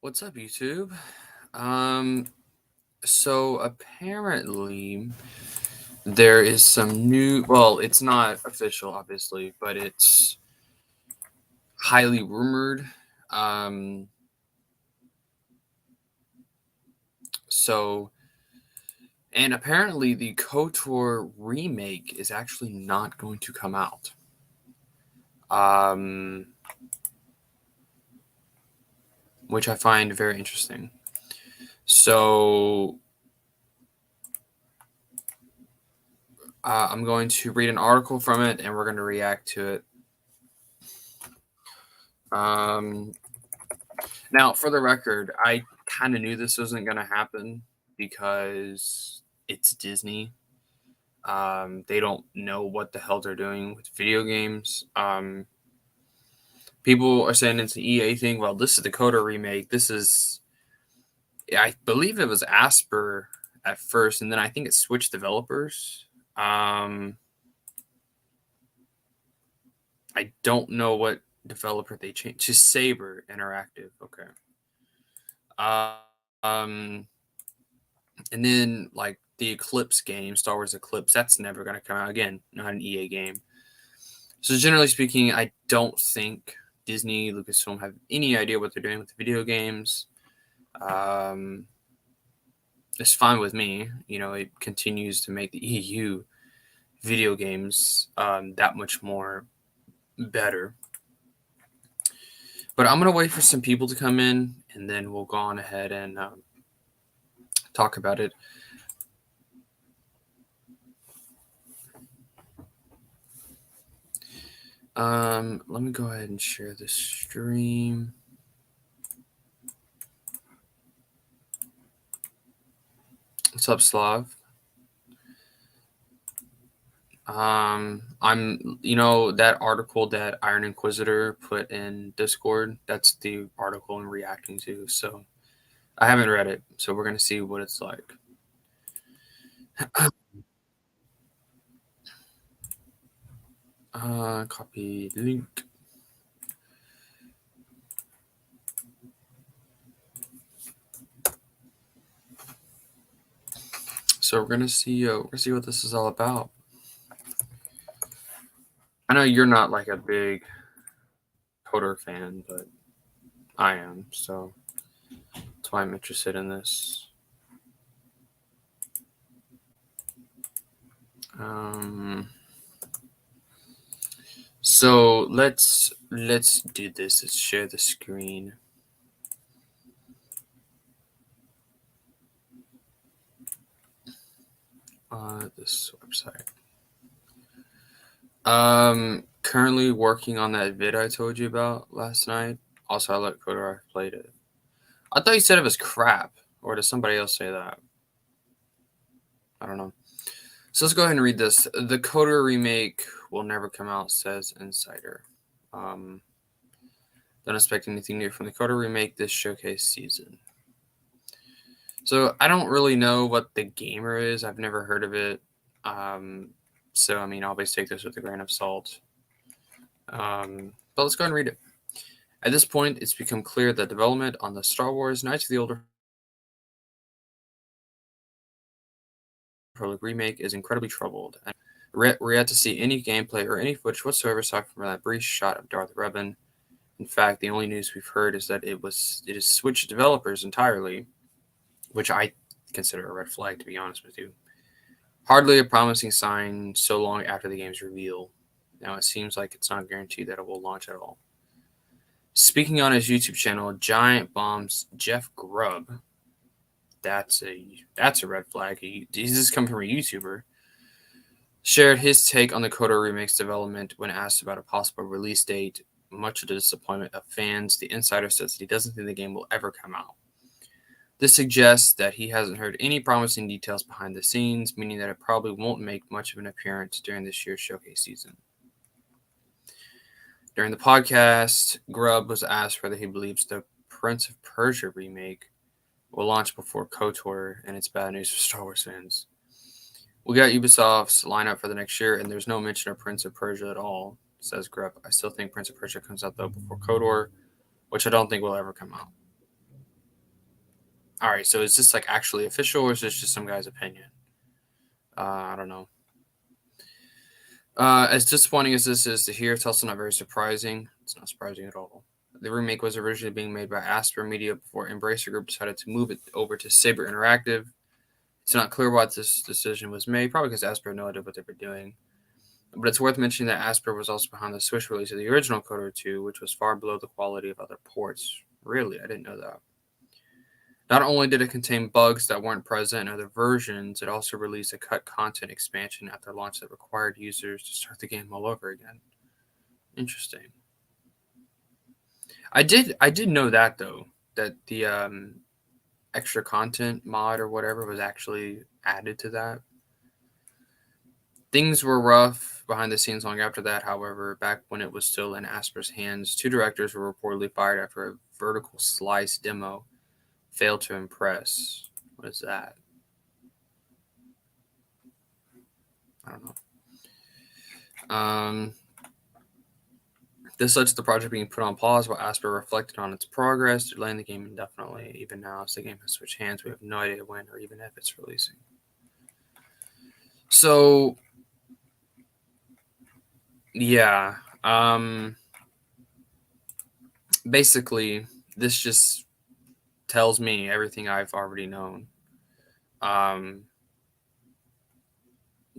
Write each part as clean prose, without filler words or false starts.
What's up, YouTube? Um, so apparently there is some new, well, it's not official, obviously, but it's highly rumored. Um, so, and apparently the KOTOR remake is actually not going to come out. Um, which I find very interesting. So, I'm going to read an article from it and we're going to react to it. Um, Now, for the record, I kind of knew this wasn't going to happen because it's Disney. They don't know what the hell they're doing with video games. People are saying it's an EA thing. Well, this is the KOTOR remake. I believe it was Asper at first, and then I think it switched developers. I don't know what developer they changed. Just Saber Interactive. Okay. Um, And then like the Eclipse game, Star Wars Eclipse, that's never going to come out again. Not an EA game. So generally speaking, I don't think Disney, Lucasfilm have any idea what they're doing with the video games. It's fine with me. You know, it continues to make the EU video games that much more better. But I'm going to wait for some people to come in, and then we'll go on ahead and talk about it. Let me go ahead and share this stream. What's up, Slav? That article that Iron Inquisitor put in Discord, that's the article I'm reacting to. So I haven't read it, so we're gonna see what it's like. Copy link. So we're gonna see what this is all about. I know you're not like a big KOTOR fan, but I am, so that's why I'm interested in this. So let's do this. Let's share the screen. This website. Currently working on that vid I told you about last night. Also, I let KOTOR played it. I thought you said it was crap, or did somebody else say that? I don't know. So let's go ahead and read this. The KOTOR remake will never come out, says Insider. Don't expect anything new from the KOTOR remake this showcase season. So I don't really know what the gamer is. I've never heard of it. So I mean, always take this with a grain of salt. But let's go ahead and read it. At this point, it's become clear that development on the Star Wars Knights of the Old Republic remake is incredibly troubled. And we're yet to see any gameplay or any footage whatsoever aside from that brief shot of Darth Revan. In fact, the only news we've heard is that it has switched developers entirely, which I consider a red flag, to be honest with you. Hardly a promising sign so long after the game's reveal. Now it seems like it's not guaranteed that it will launch at all. Speaking on his YouTube channel, Giant Bomb's Jeff Grubb, that's a red flag. This is coming from a YouTuber. Shared his take on the KOTOR remake's development when asked about a possible release date. Much to the disappointment of fans, the insider says that he doesn't think the game will ever come out. This suggests that he hasn't heard any promising details behind the scenes, meaning that it probably won't make much of an appearance during this year's showcase season. During the podcast, Grubb was asked whether he believes the Prince of Persia remake will launch before KOTOR, and it's bad news for Star Wars fans. We got Ubisoft's lineup for the next year, and there's no mention of Prince of Persia at all, says Grubb. I still think Prince of Persia comes out, though, before KOTOR, which I don't think will ever come out. All right, so is this like actually official, or is this just some guy's opinion? I don't know. As disappointing as this is to hear, it's also not very surprising. It's not surprising at all. The remake was originally being made by Asper Media before Embracer Group decided to move it over to Saber Interactive. It's not clear why this decision was made, probably because Asper had no idea what they were doing. But it's worth mentioning that Asper was also behind the Switch release of the original KOTOR 2, which was far below the quality of other ports. Really? I didn't know that. Not only did it contain bugs that weren't present in other versions, it also released a cut content expansion after launch that required users to start the game all over again. Interesting. I did know that though, that the extra content mod or whatever was actually added to that. Things were rough behind the scenes long after that, however, back when it was still in Asper's hands, 2 directors were reportedly fired after a vertical slice demo failed to impress. What is that? I don't know. This led to the project being put on pause while Asper reflected on its progress, delaying the game indefinitely. Even now, as the game has switched hands, we have no idea when or even if it's releasing. So, yeah. Basically, this just tells me everything I've already known. Um,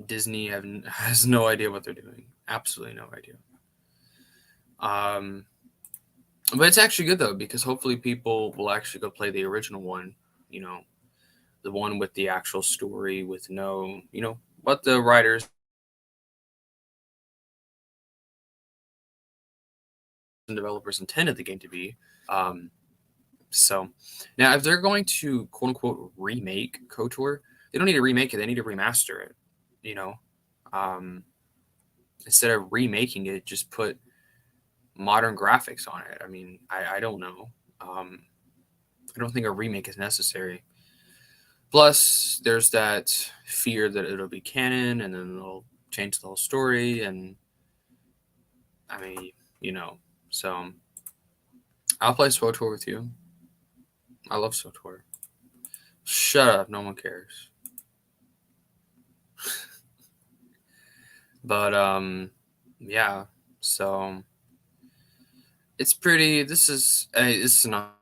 Disney has no idea what they're doing. Absolutely no idea. But it's actually good though, because hopefully people will actually go play the original one. You know, the one with the actual story, with no, what the writers and developers intended the game to be. Um, so now, if they're going to quote unquote remake KOTOR, they don't need to remake it; they need to remaster it. You know, um, instead of remaking it, just put modern graphics on it. I mean, I don't know. I don't think a remake is necessary. Plus, there's that fear that it'll be canon and then they'll change the whole story. And I mean, so I'll play SWTOR with you. I love SWTOR. Shut up, no one cares. But yeah. So it's pretty. This is not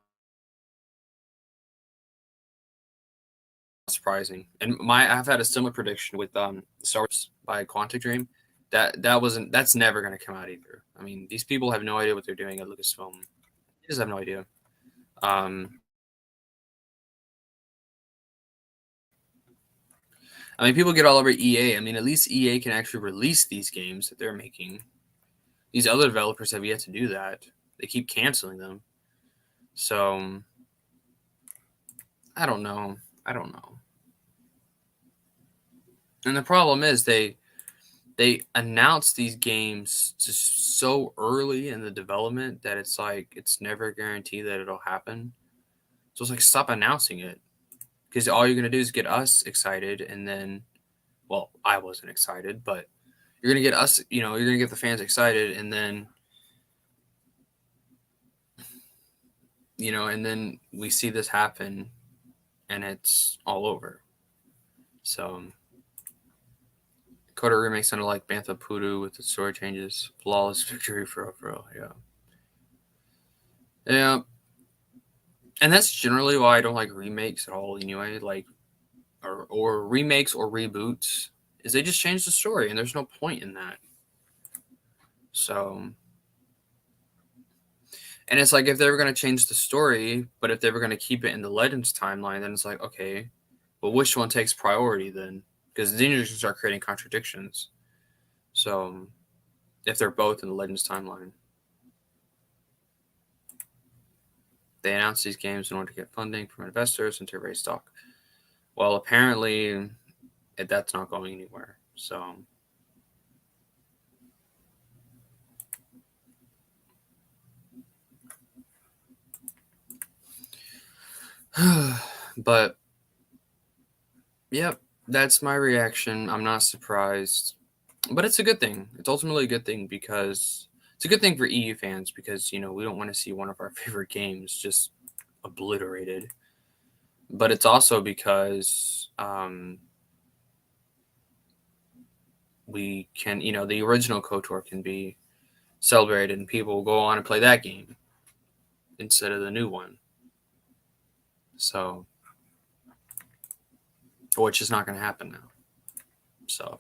surprising. And I've had a similar prediction with Star Wars by Quantic Dream. That's never gonna come out either. I mean, these people have no idea what they're doing at Lucasfilm. They just have no idea. Um, I mean, people get all over EA. I mean, at least EA can actually release these games that they're making. These other developers have yet to do that. They keep canceling them. So I don't know. I don't know. And the problem is they announce these games just so early in the development that it's like it's never guaranteed that it'll happen. So it's like stop announcing it, because all you're gonna do is get us excited, and then, well, I wasn't excited, but you're gonna get us. You're gonna get the fans excited, and then and then we see this happen, and it's all over. So KOTOR remake sounded like Bantha Poodoo with the story changes, flawless victory for real. Yeah, yeah, and that's generally why I don't like remakes at all. Anyway, like or remakes or reboots is they just change the story, and there's no point in that. So, and it's like if they were going to change the story, but if they were going to keep it in the Legends timeline, then it's like, okay, but which one takes priority then? Because then you're going to start creating contradictions. So, if they're both in the Legends timeline, they announced these games in order to get funding from investors and to raise stock. Well, apparently, that's not going anywhere. So, but yep, that's my reaction. I'm not surprised, but it's a good thing. It's ultimately a good thing because it's a good thing for EU fans because we don't want to see one of our favorite games just obliterated. but it's also because we can, the original KOTOR can be celebrated, and people will go on and play that game instead of the new one. So, which is not going to happen now. So,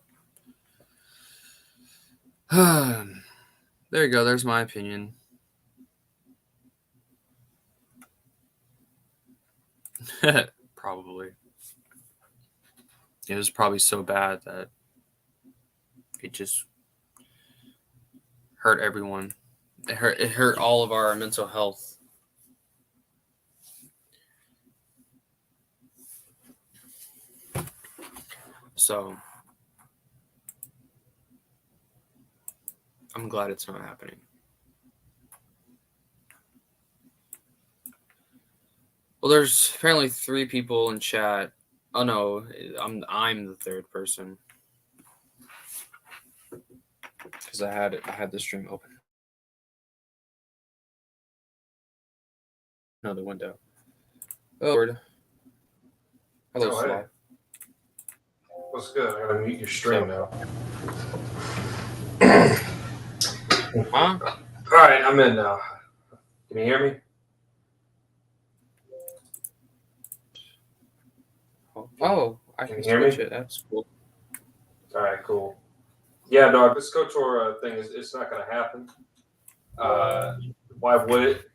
there you go. There's my opinion. Probably. It was probably so bad that it just hurt everyone. It hurt all of our mental health. So I'm glad it's not happening. Well, there's apparently 3 people in chat. Oh no, I'm the third person because I had the stream open. Another window. Oh Lord. Hello, Oh, hey. Slav. What's good? I gotta mute your stream now. Huh? All right, I'm in now. Can you hear me? Oh, I Can can you hear me? switch it. That's cool. All right, cool. Yeah, dog. This KOTOR thing it's not gonna happen. Why would it?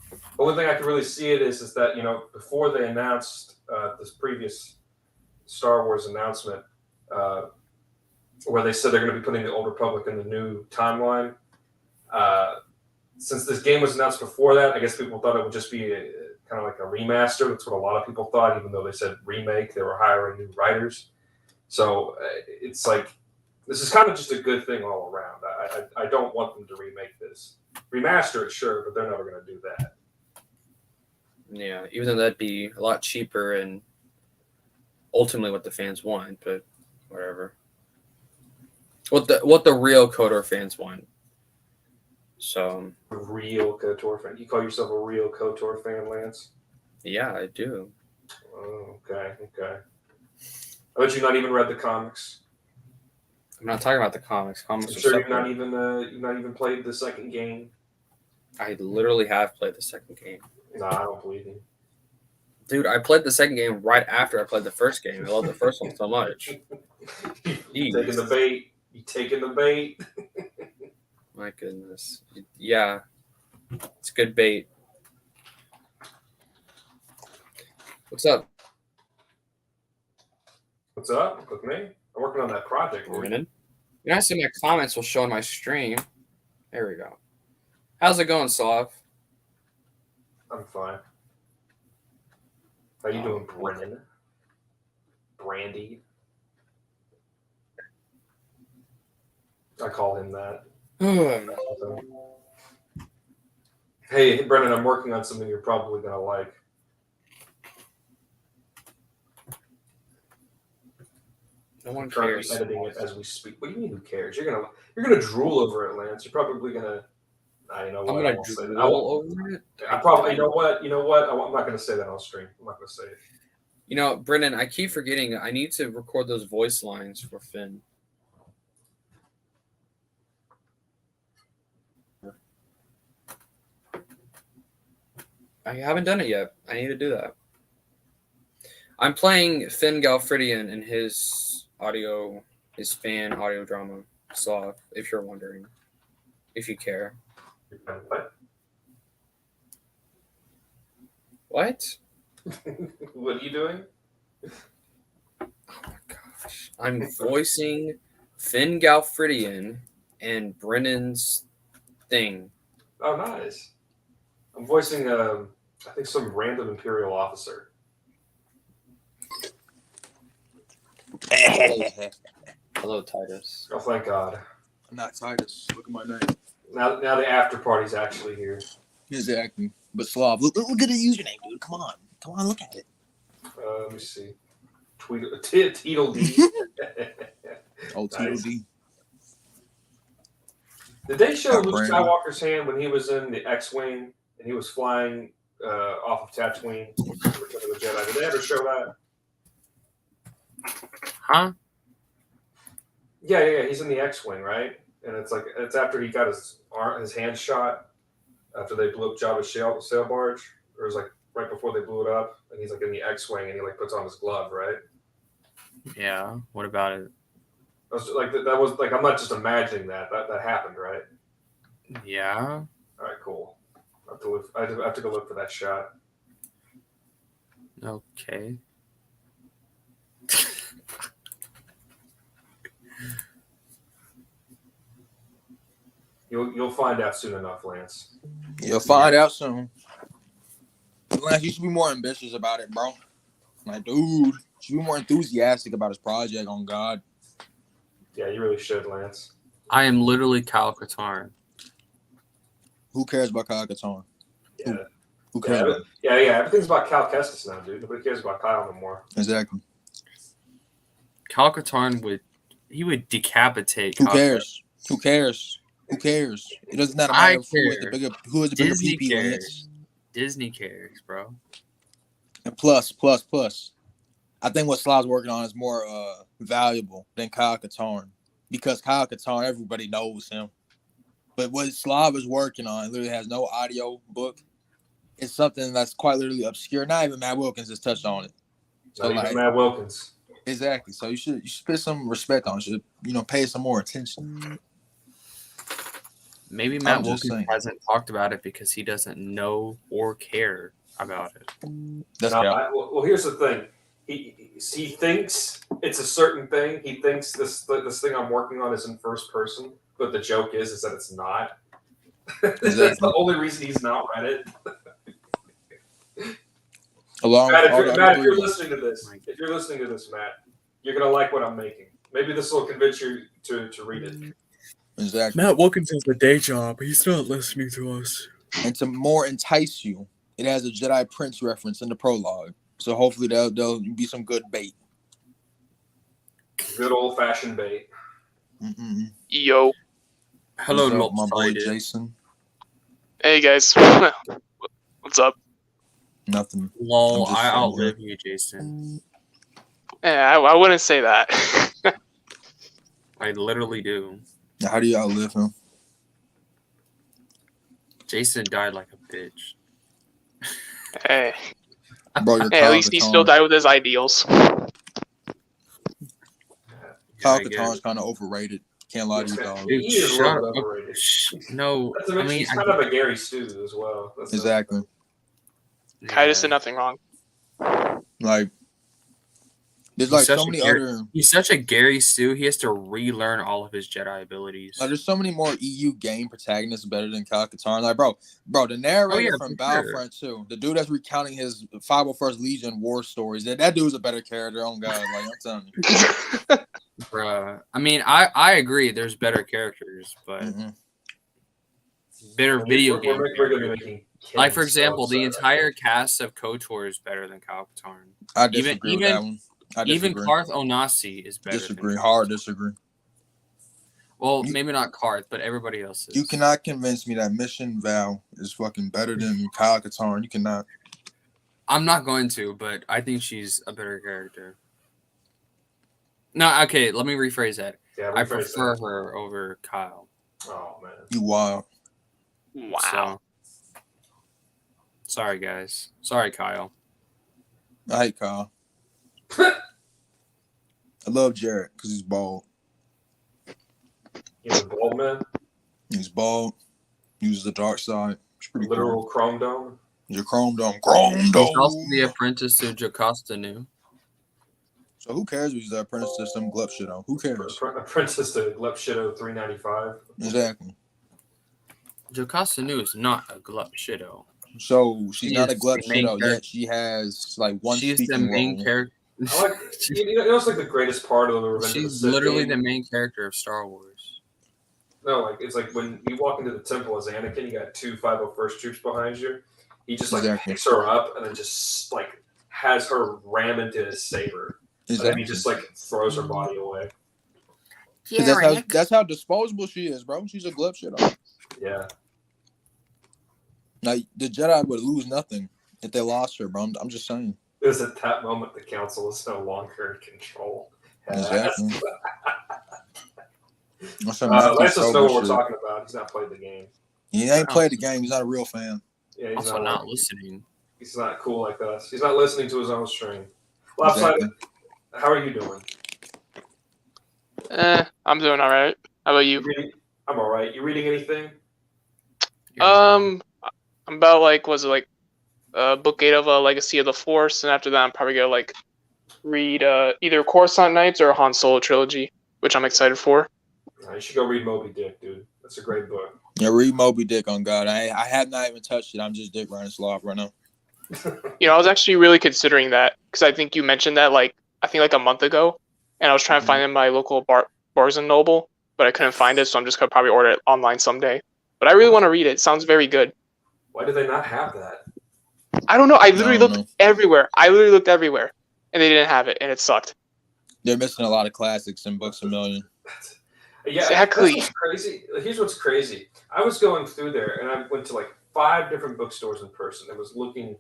The only thing I can really see it is that before they announced this previous Star Wars announcement, where they said they're going to be putting the Old Republic in the new timeline. Since this game was announced before that, I guess people thought it would just be kind of like a remaster. That's what a lot of people thought, even though they said remake. They were hiring new writers. So it's like, this is kind of just a good thing all around. I don't want them to remake this. Remaster it, sure, but they're never going to do that. Yeah, even though that'd be a lot cheaper and ultimately what the fans want, but whatever. What the real KOTOR fans want. So A real KOTOR fan. You call yourself a real KOTOR fan, Lance? Yeah, I do. Oh, okay. I bet you've not even read the comics. I'm not talking about the comics. Comics I'm are sure separate. you've not even played the second game. I literally have played the second game. Nah, I don't believe you. Dude, I played the second game right after I played the first game. I love the first one so much. You taking the bait. You taking the bait. My goodness. Yeah. It's good bait. What's up? What's up with me? I'm working on that project. Brennan? I see my comments will show on my stream. There we go. How's it going, Slav? I'm fine. How you doing, Brennan? Brandy? I call him that. Hey, Brennan, I'm working on something you're probably gonna like. No one currently cares. Editing it as we speak. What do you mean? Who cares? You're gonna drool over it, Lance. You're probably gonna. You know what? I'm gonna drool over it. I probably. You know what? I'm not gonna say that on stream. I'm not gonna say it. You know, Brennan, I keep forgetting. I need to record those voice lines for Finn. I haven't done it yet. I need to do that. I'm playing Finn Galfridian in his fan audio drama, Slav, if you're wondering. If you care. What? What are you doing? Oh my gosh. I'm voicing Finn Galfridian and Brennan's thing. Oh, nice. I'm voicing, I think, some random Imperial officer. Hello, Titus. Oh, thank God. I'm not Titus. Look at my name. Now the after party's actually here. Exactly. But Slav, look at the username, dude. Come on, look at it. Let me see. Tweedledee. Oh, Tweedledee. Did they show Luke Skywalker's hand when he was in the X-Wing and he was flying off of Tatooine, Return of the Jedi. Did they ever show that? Huh? Yeah. He's in the X-wing, right? And it's after he got his hand shot after they blew up Jabba's sail barge, or it was like right before they blew it up, and he's like in the X-wing and he like puts on his glove, right? Yeah. What about it? I was like that was like I'm not just imagining that happened, right? Yeah. All right, cool. I have to go look for that shot. Okay. You'll find out soon enough, Lance. You'll find out soon. Lance, you should be more ambitious about it, bro. Like, dude, you should be more enthusiastic about his project. On God. Yeah, you really should, Lance. I am literally Kyle Katarn. Who cares about Kyle Katarn? Yeah. Who cares about it? Yeah. Everything's about Cal Kestis now, dude. Nobody cares about Kyle no more. Exactly. Kyle Katarn would decapitate. Who cares? Who cares? Who cares? It doesn't matter I who is the bigger Disney PP, cares. Lance. Disney cares, bro. And plus. I think what Slav's working on is more valuable than Kyle Katarn. Because Kyle Katarn, everybody knows him. But what Slav is working on literally has no audio book. It's something that's quite literally obscure. Not even Matt Wilkins has touched on it. So not even Matt Wilkins. Exactly. So you should put some respect on it. You should pay some more attention. Maybe Matt Wilkins hasn't talked about it because he doesn't know or care about it. Well, here's the thing. He thinks it's a certain thing. He thinks this thing I'm working on is in first person, but the joke is that it's not. That's the only reason he's not read it. Matt, if you're listening to this, Matt, you're gonna like what I'm making. Maybe this will convince you to read it. Exactly. Matt Wilkins has a day job. He's not listening to us. And to more entice you, it has a Jedi Prince reference in the prologue. So hopefully there'll be some good bait. Good old fashioned bait. Mm-mm. Yo. Hello, What's up, my boy Jason. Hey guys. What's up? Nothing. Lol, I outlive you, Jason. Yeah, I wouldn't say that. I literally do. How do you outlive him? Jason died like a bitch. Hey. Bro, at least he still died with his ideals. Kyle Katarn's kind of overrated. Can't lie to you, dog. He is a little bit overrated. No, he's kind of a Gary Stu as well. Exactly. I just did nothing wrong. Like, there's like so many other. He's such a Gary Stu. He has to relearn all of his Jedi abilities. Like, there's so many more EU game protagonists better than Kyle Katarn. Like, bro, the narrator from Battlefront 2, the dude that's recounting his 501st Legion war stories, that dude's a better character. Oh God, like I'm telling you. Bruh. I mean, I agree. There's better characters, but better video game. Like, for example, the entire cast of KOTOR is better than Kyle Katarn. I disagree with that one. Even Karth Onasi is better. Hard disagree. Well, maybe not Karth, but everybody else is. You cannot convince me that Mission Val is fucking better than Kyle Katarn. You cannot. I'm not going to, but I think she's a better character. No, okay, let me rephrase that. Yeah, I prefer her over Kyle. Oh, man. You wild. Wow. So, sorry, guys. Sorry, Kyle. I hate Kyle. I love Jarrett because he's bald. He's a bald man? He's bald. He uses the dark side. It's pretty literal cool. Chrome Dome? He's a Chrome Dome. Chrome Dome! He's also the apprentice to Jocasta Nu. So who cares if he's the apprentice to some Glup shit on? Who cares? Apprentice to Glup Shitto 395. Exactly. Jocasta Nu is not a Glup Shitto. So she's not a Glup Shitto, yet she has like one She's the main character. It's like the greatest part of the Revenge of the She's Sith literally game. the main character of Star Wars. No, like it's like when you walk into the temple as Anakin, you got two 501st troops behind you. He just like picks her up and then just like has her ram into his saber. And then he just like throws her body away. That's how disposable she is, bro. She's a Glup Shitto. Yeah. Now the Jedi would lose nothing if they lost her, bro. I'm just saying. It was at that moment the council is no longer in control. Exactly. Lance doesn't know what we're talking about. He's not played the game. He ain't played the game. He's not a real fan. Yeah, he's also not listening. He's not cool like us. He's not listening to his own stream. Lopsided, Exactly. how are you doing? I'm doing all right. How about you? I'm all right. You reading anything? I'm about book 8 of Legacy of the Force, and after that I'm probably gonna read either Coruscant Nights or a Han Solo trilogy, which I'm excited for. You should go read Moby Dick, dude. That's a great book. Yeah, read Moby Dick on God. I have not even touched it. I'm just dick riding sloth right now. I was actually really considering that because I think you mentioned that I think a month ago, and I was trying to find it in my local Barnes and Noble, but I couldn't find it, so I'm just gonna probably order it online someday. But I really want to read it. It sounds very good. Why do they not have that? I don't know. I literally looked everywhere. And they didn't have it, and it sucked. They're missing a lot of classics in Books A Million. Yeah, exactly. That's what's crazy. Here's what's crazy. I was going through there, and I went to 5 different bookstores in person. I was looking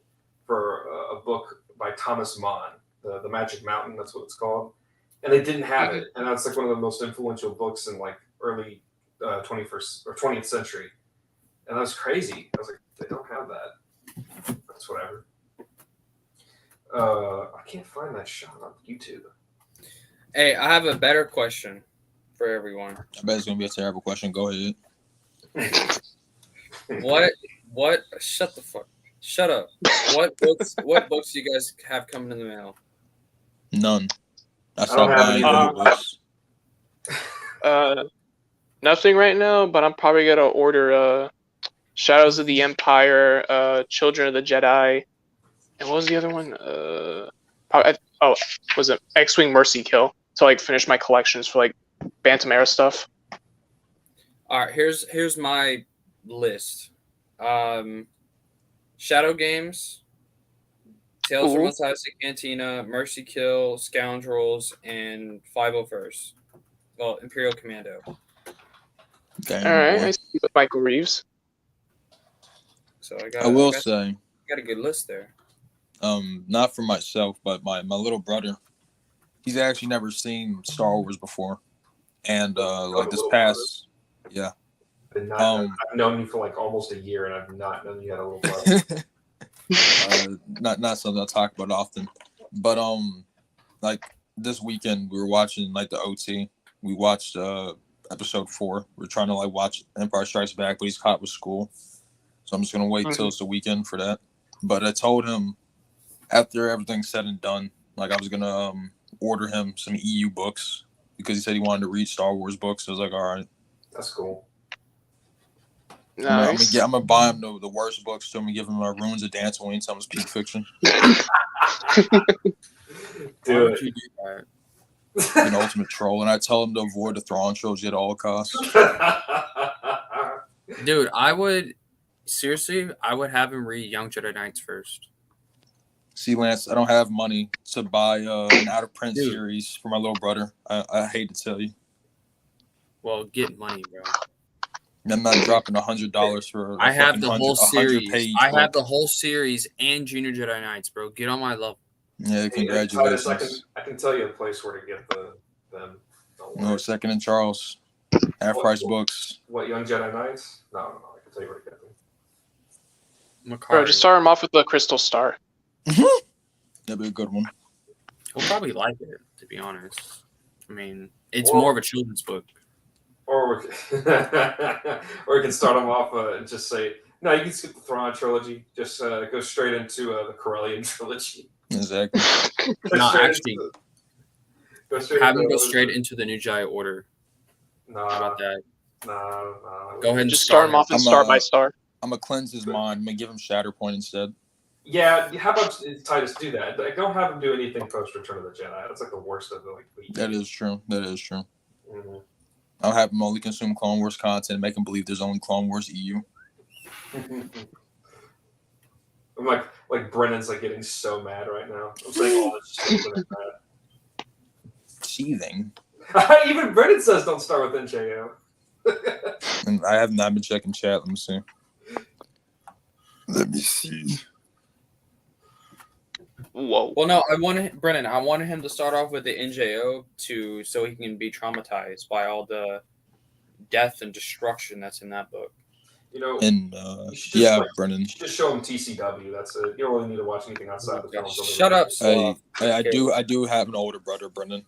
for a book by Thomas Mann, the Magic Mountain. That's what it's called, and they didn't have it. And that's one of the most influential books in early 21st or 20th century. And that was crazy. I was like, they don't have that. That's whatever. I can't find that shot on YouTube. Hey, I have a better question for everyone. I bet it's gonna be a terrible question. Go ahead. What? Shut up. What books do you guys have coming in the mail? None. I stopped buying books. Nothing right now, but I'm probably gonna order Shadows of the Empire, Children of the Jedi, and what was the other one? Was it X-Wing Mercy Kill to finish my collections for Bantam era stuff. All right, here's my list. Shadow Games, Tales from Osage Cantina, Mercy Kill, Scoundrels, and 501st. Well, Imperial Commando. Damn, all right, boy. I see with Michael Reeves. So I got a good list there. Not for myself, but my little brother. He's actually never seen Star Wars before, and this past, yeah. I've known you for almost a year, and I've not known you had a little brother. Not something I talk about often, but this weekend we were watching the OT. We watched episode 4. We're trying to watch Empire Strikes Back, but he's caught with school, so I'm just gonna wait till it's the weekend for that. But I told him after everything's said and done, I was gonna order him some EU books because he said he wanted to read Star Wars books. So I was like, all right, that's cool. Nice. I'm gonna buy him the worst books to him and give him Ruins of Dantooine, some of his peak fiction. Dude, you do that? An ultimate troll, and I tell him to avoid the Thrawn trilogy at all costs. Dude, I would have him read Young Jedi Knights first. See, Lance, I don't have money to buy an out of print series for my little brother. I hate to tell you. Well, get money, bro. I'm not dropping $100 for. I have the whole series. I have book. the whole series and Junior Jedi Knights, bro. Get on my level. Yeah, congratulations. I can tell you a place where to get them. No, Second and Charles. Half price books. What, Young Jedi Knights? No. I can tell you where to get them. Bro, just start him off with the Crystal Star. That'd be a good one. We'll probably like it, to be honest. I mean, it's more of a children's book. Or we can start them off and just say, no, you can skip the Thrawn trilogy. Just go straight into the Corellian trilogy. Exactly. No, actually, have him go straight into the New Jedi Order. No. How about that? No. Go ahead and just start him off and start by star. I'm going to cleanse his mind. I'm going to give him Shatterpoint instead. Yeah, how about Titus do that? Don't have him do anything post Return of the Jedi. That's the worst of the week. That is true. Mm-hmm. I'll have him only consume Clone Wars content and make him believe there's only Clone Wars EU. I'm like Brennan's getting so mad right now. I'm saying all this shit. Seething. Even Brennan says don't start with NJO. And I have not been checking chat. Let me see. Let me see. Whoa. Well, no, I wanted him to start off with the NJO so he can be traumatized by all the death and destruction that's in that book. You know, And you should just Brennan. you should just show him TCW. That's it. You don't really need to watch anything outside the films. Shut up, Slav. I do have an older brother, Brendan.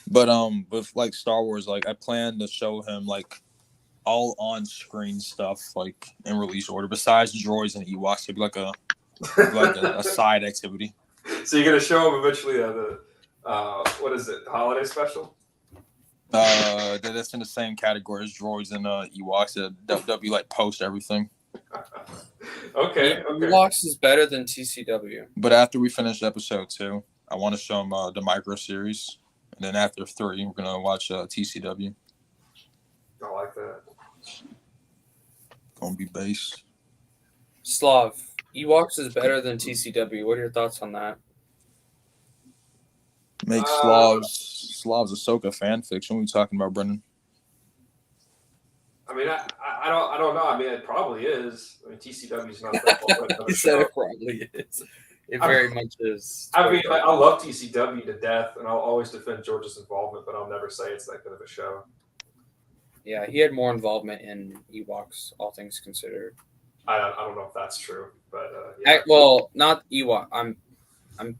But with like Star Wars, like I plan to show him like all on screen stuff, like in release order. Besides droids and Ewoks, it'd be like a side activity. So you're gonna show him eventually the what is it? The holiday special? That's in the same category as droids and Ewoks. W like post everything. Okay. Ewoks is better than TCW. But after we finish episode 2, I want to show him the micro series, and then after 3, we're gonna watch TCW. I like that. Gonna be base. Slav, Ewoks is better than TCW. What are your thoughts on that? Make Slav's Ahsoka fan fiction. What are you talking about, Brendan? I mean, I don't know. I mean, it probably is. I mean, TCW is not that He said it probably is. It very much is. I mean, I love TCW to death, and I'll always defend George's involvement, but I'll never say it's that good of a show. Yeah, he had more involvement in Ewoks, all things considered. I don't know if that's true, but yeah. Well, not Ewok. I'm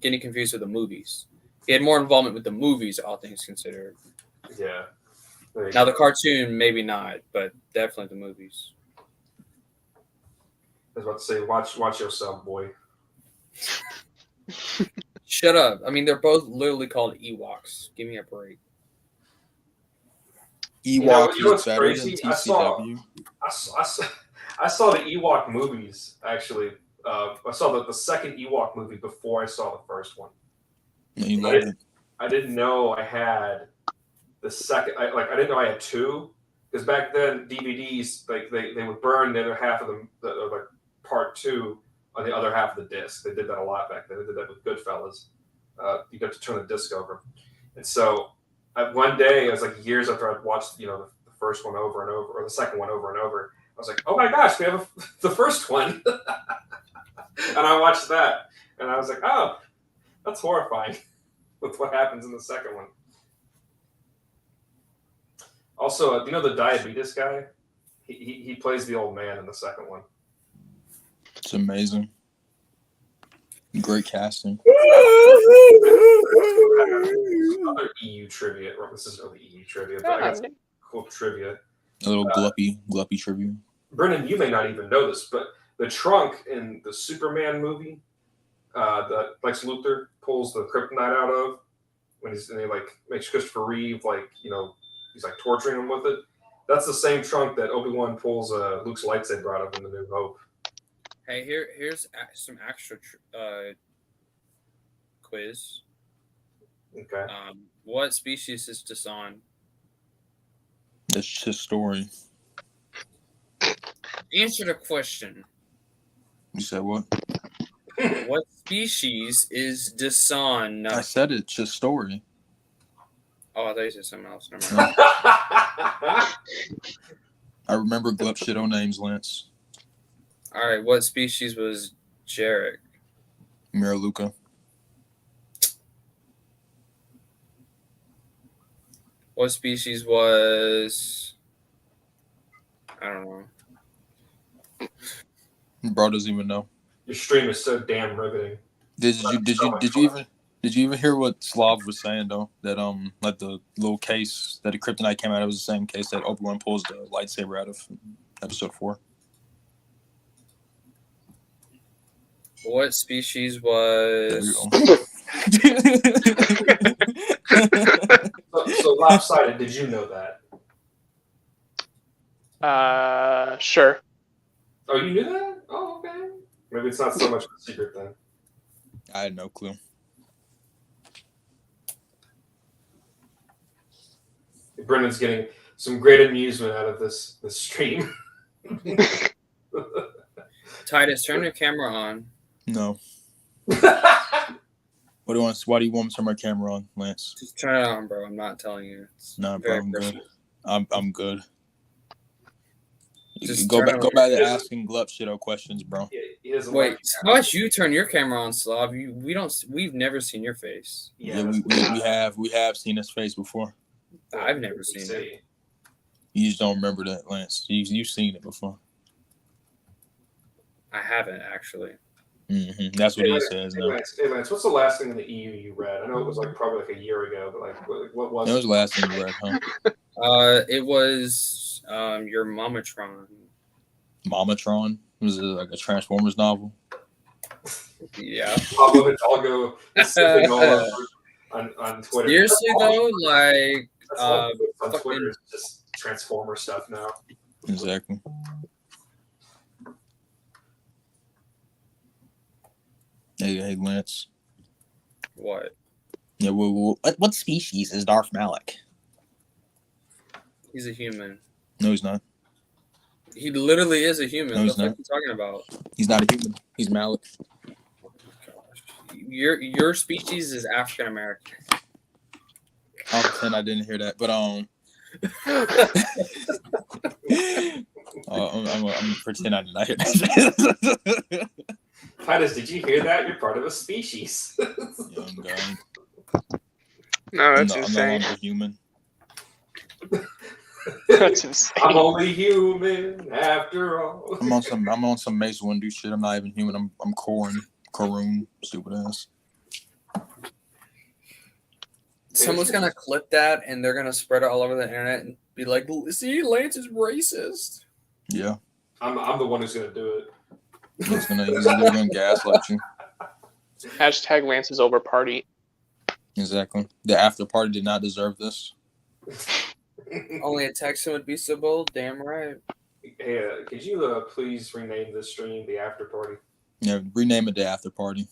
getting confused with the movies. He had more involvement with the movies, all things considered. Yeah. Now the cartoon, maybe not, but definitely the movies. I was about to say, watch yourself, boy. Shut up. I mean, they're both literally called Ewoks. Give me a break. Ewok what's is better crazy? than TCW. I saw the Ewok movies, actually. I saw the second Ewok movie before I saw the first one. You loved it. I didn't know I had the second. I didn't know I had 2, because back then DVDs they would burn the other half of the part 2 on the other half of the disc. They did that a lot back then. They did that with Goodfellas. You got to turn the disc over, and so one day, it was like years after I'd watched the first one over and over, or the second one over and over. I was like, oh my gosh, we have the first one, and I watched that, and I was like, oh, that's horrifying with what happens in the second one. Also, the diabetes guy? He plays the old man in the second one. It's amazing. Great casting. Other EU trivia. Well, this isn't really EU trivia, but I got some cool trivia. A little gluppy trivia. Brennan, you may not even know this, but the trunk in the Superman movie that Lex Luthor pulls the kryptonite out of when he makes Christopher Reeve he's like torturing him with it. That's the same trunk that Obi-Wan pulls Luke's lightsaber out of in The New Hope. Hey, here's some extra quiz. Okay. What species is Dasan? That's his story. Answer the question. You said what? What species is Dasan? I said it's his story. Oh, I thought you said something else. Never mind. I remember glup shit on names, Lance. All right, what species was Jarek? Miraluka. What species was? I don't know. Bro doesn't even know. Your stream is so damn riveting. Did you even hear what Slav was saying though? That like the little case that the kryptonite came out of was the same case that Obi-Wan pulls the lightsaber out of episode 4. What species was? So lopsided. Did you know that? Sure. Oh, you knew that? Oh, okay. Maybe it's not so much of a secret then. I had no clue. Brendan's getting some great amusement out of this stream. Titus, turn your camera on. No. Why do you want me to turn my camera on, Lance? Just turn it on, bro. I'm not telling you. It's No, bro, I'm good. I'm good. Just Go turn back to asking Glup shit questions, bro. Yeah, he doesn't Wait, like how about you turn your camera on, Slav? We've never seen your face. Yeah, we have seen his face before. I've never seen it. it. You just don't remember that, Lance. You've seen it before. I haven't actually. Mm-hmm. That's what he says now. Hey, Lance, what's the last thing in the EU you read? I know it was like probably like a year ago, but like what was That was the last thing you read, huh? It was your Mamatron. Mamatron? Was it like a Transformers novel? Yeah. Pablo Hidalgo sipping all over on Twitter. Seriously though, like That's all on fucking- Twitter is just Transformer stuff now. Exactly. Hey, Lance. what? Yeah, what species is Darth Malik? He's a human. No, he's not. He literally is a human. No, What he's the fuck not. are you talking about? He's not a human. He's Malik. Gosh. Your species is African American. I'll pretend I didn't hear that, but I'm gonna pretend I did not hear that. Titus, did you hear that? You're part of a species. Young guy. No, that's I'm no insane. longer human. That's insane. I'm only human after all. I'm on some Mace Windu shit. I'm not even human. I'm Karun, stupid ass. Someone's gonna clip that and they're gonna spread it all over the internet and be like, "See, Lance is racist." Yeah, I'm the one who's gonna do it. he's gonna gaslight you. Hashtag Lance is over party. Exactly. The after party did not deserve this. Only a Texan would be so bold. Damn right. Hey, could you please rename this stream the after party? Yeah, rename it the after party.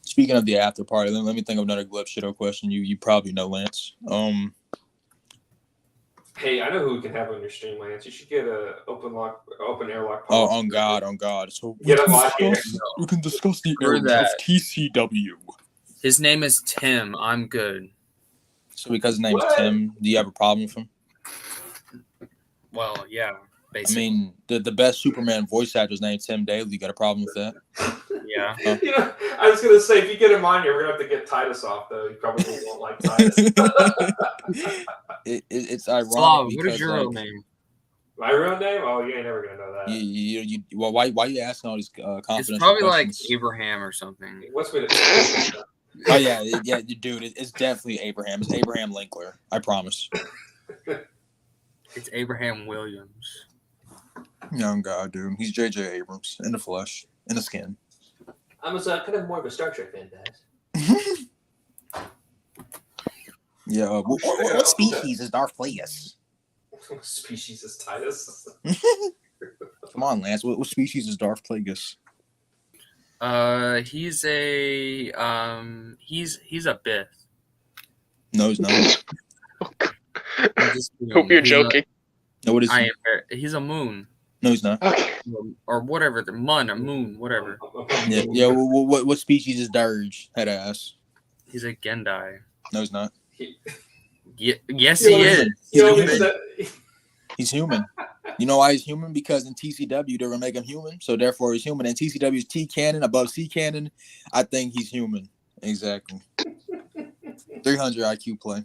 Speaking of the after party, let me think of another Glip Shitto question. You probably know, Lance. Hey, I know who we can have on your stream, Lance. You should get a open airlock. Oh, on God. So Get him on here. we can discuss the Screw errors of that. TCW. His name is Tim. I'm good. So because his name's What? Tim, do you have a problem with him? Well, yeah, I basically. mean, the best Superman voice actor's named Tim Daly. You got a problem with that? Yeah. You know, I was gonna say if you get him on here, we're gonna have to get Titus off though. He probably won't like Titus. It's ironic. Slav, because, what is your like, real name? My real name? Oh, you ain't never gonna know that. Well, why you asking all these confidential It's probably like questions? Abraham or something. He wants me to. Oh yeah, dude, it's definitely Abraham. It's Abraham Linkler. I promise. It's Abraham Williams. Young guy, dude. He's J.J. Abrams in the flesh, in the skin. I'm kind of more of a Star Trek fan, guys. Yeah. What species is Darth Plagueis? What species is Titus? Come on, Lance. What species is Darth Plagueis? He's a he's a Bith. No, he's not. I'm just Hope you're he's joking. No, what is I he? am. He's a moon No, he's not. Okay. or whatever. The moon, whatever. Yeah. What species is Dirge? Head ass. He's a Gendai. No, he's not. Yes, he is. He's human. You know why he's human? Because in TCW they're gonna make him human, so therefore he's human. And TCW is T canon above C canon. I think he's human. Exactly. 300 IQ play.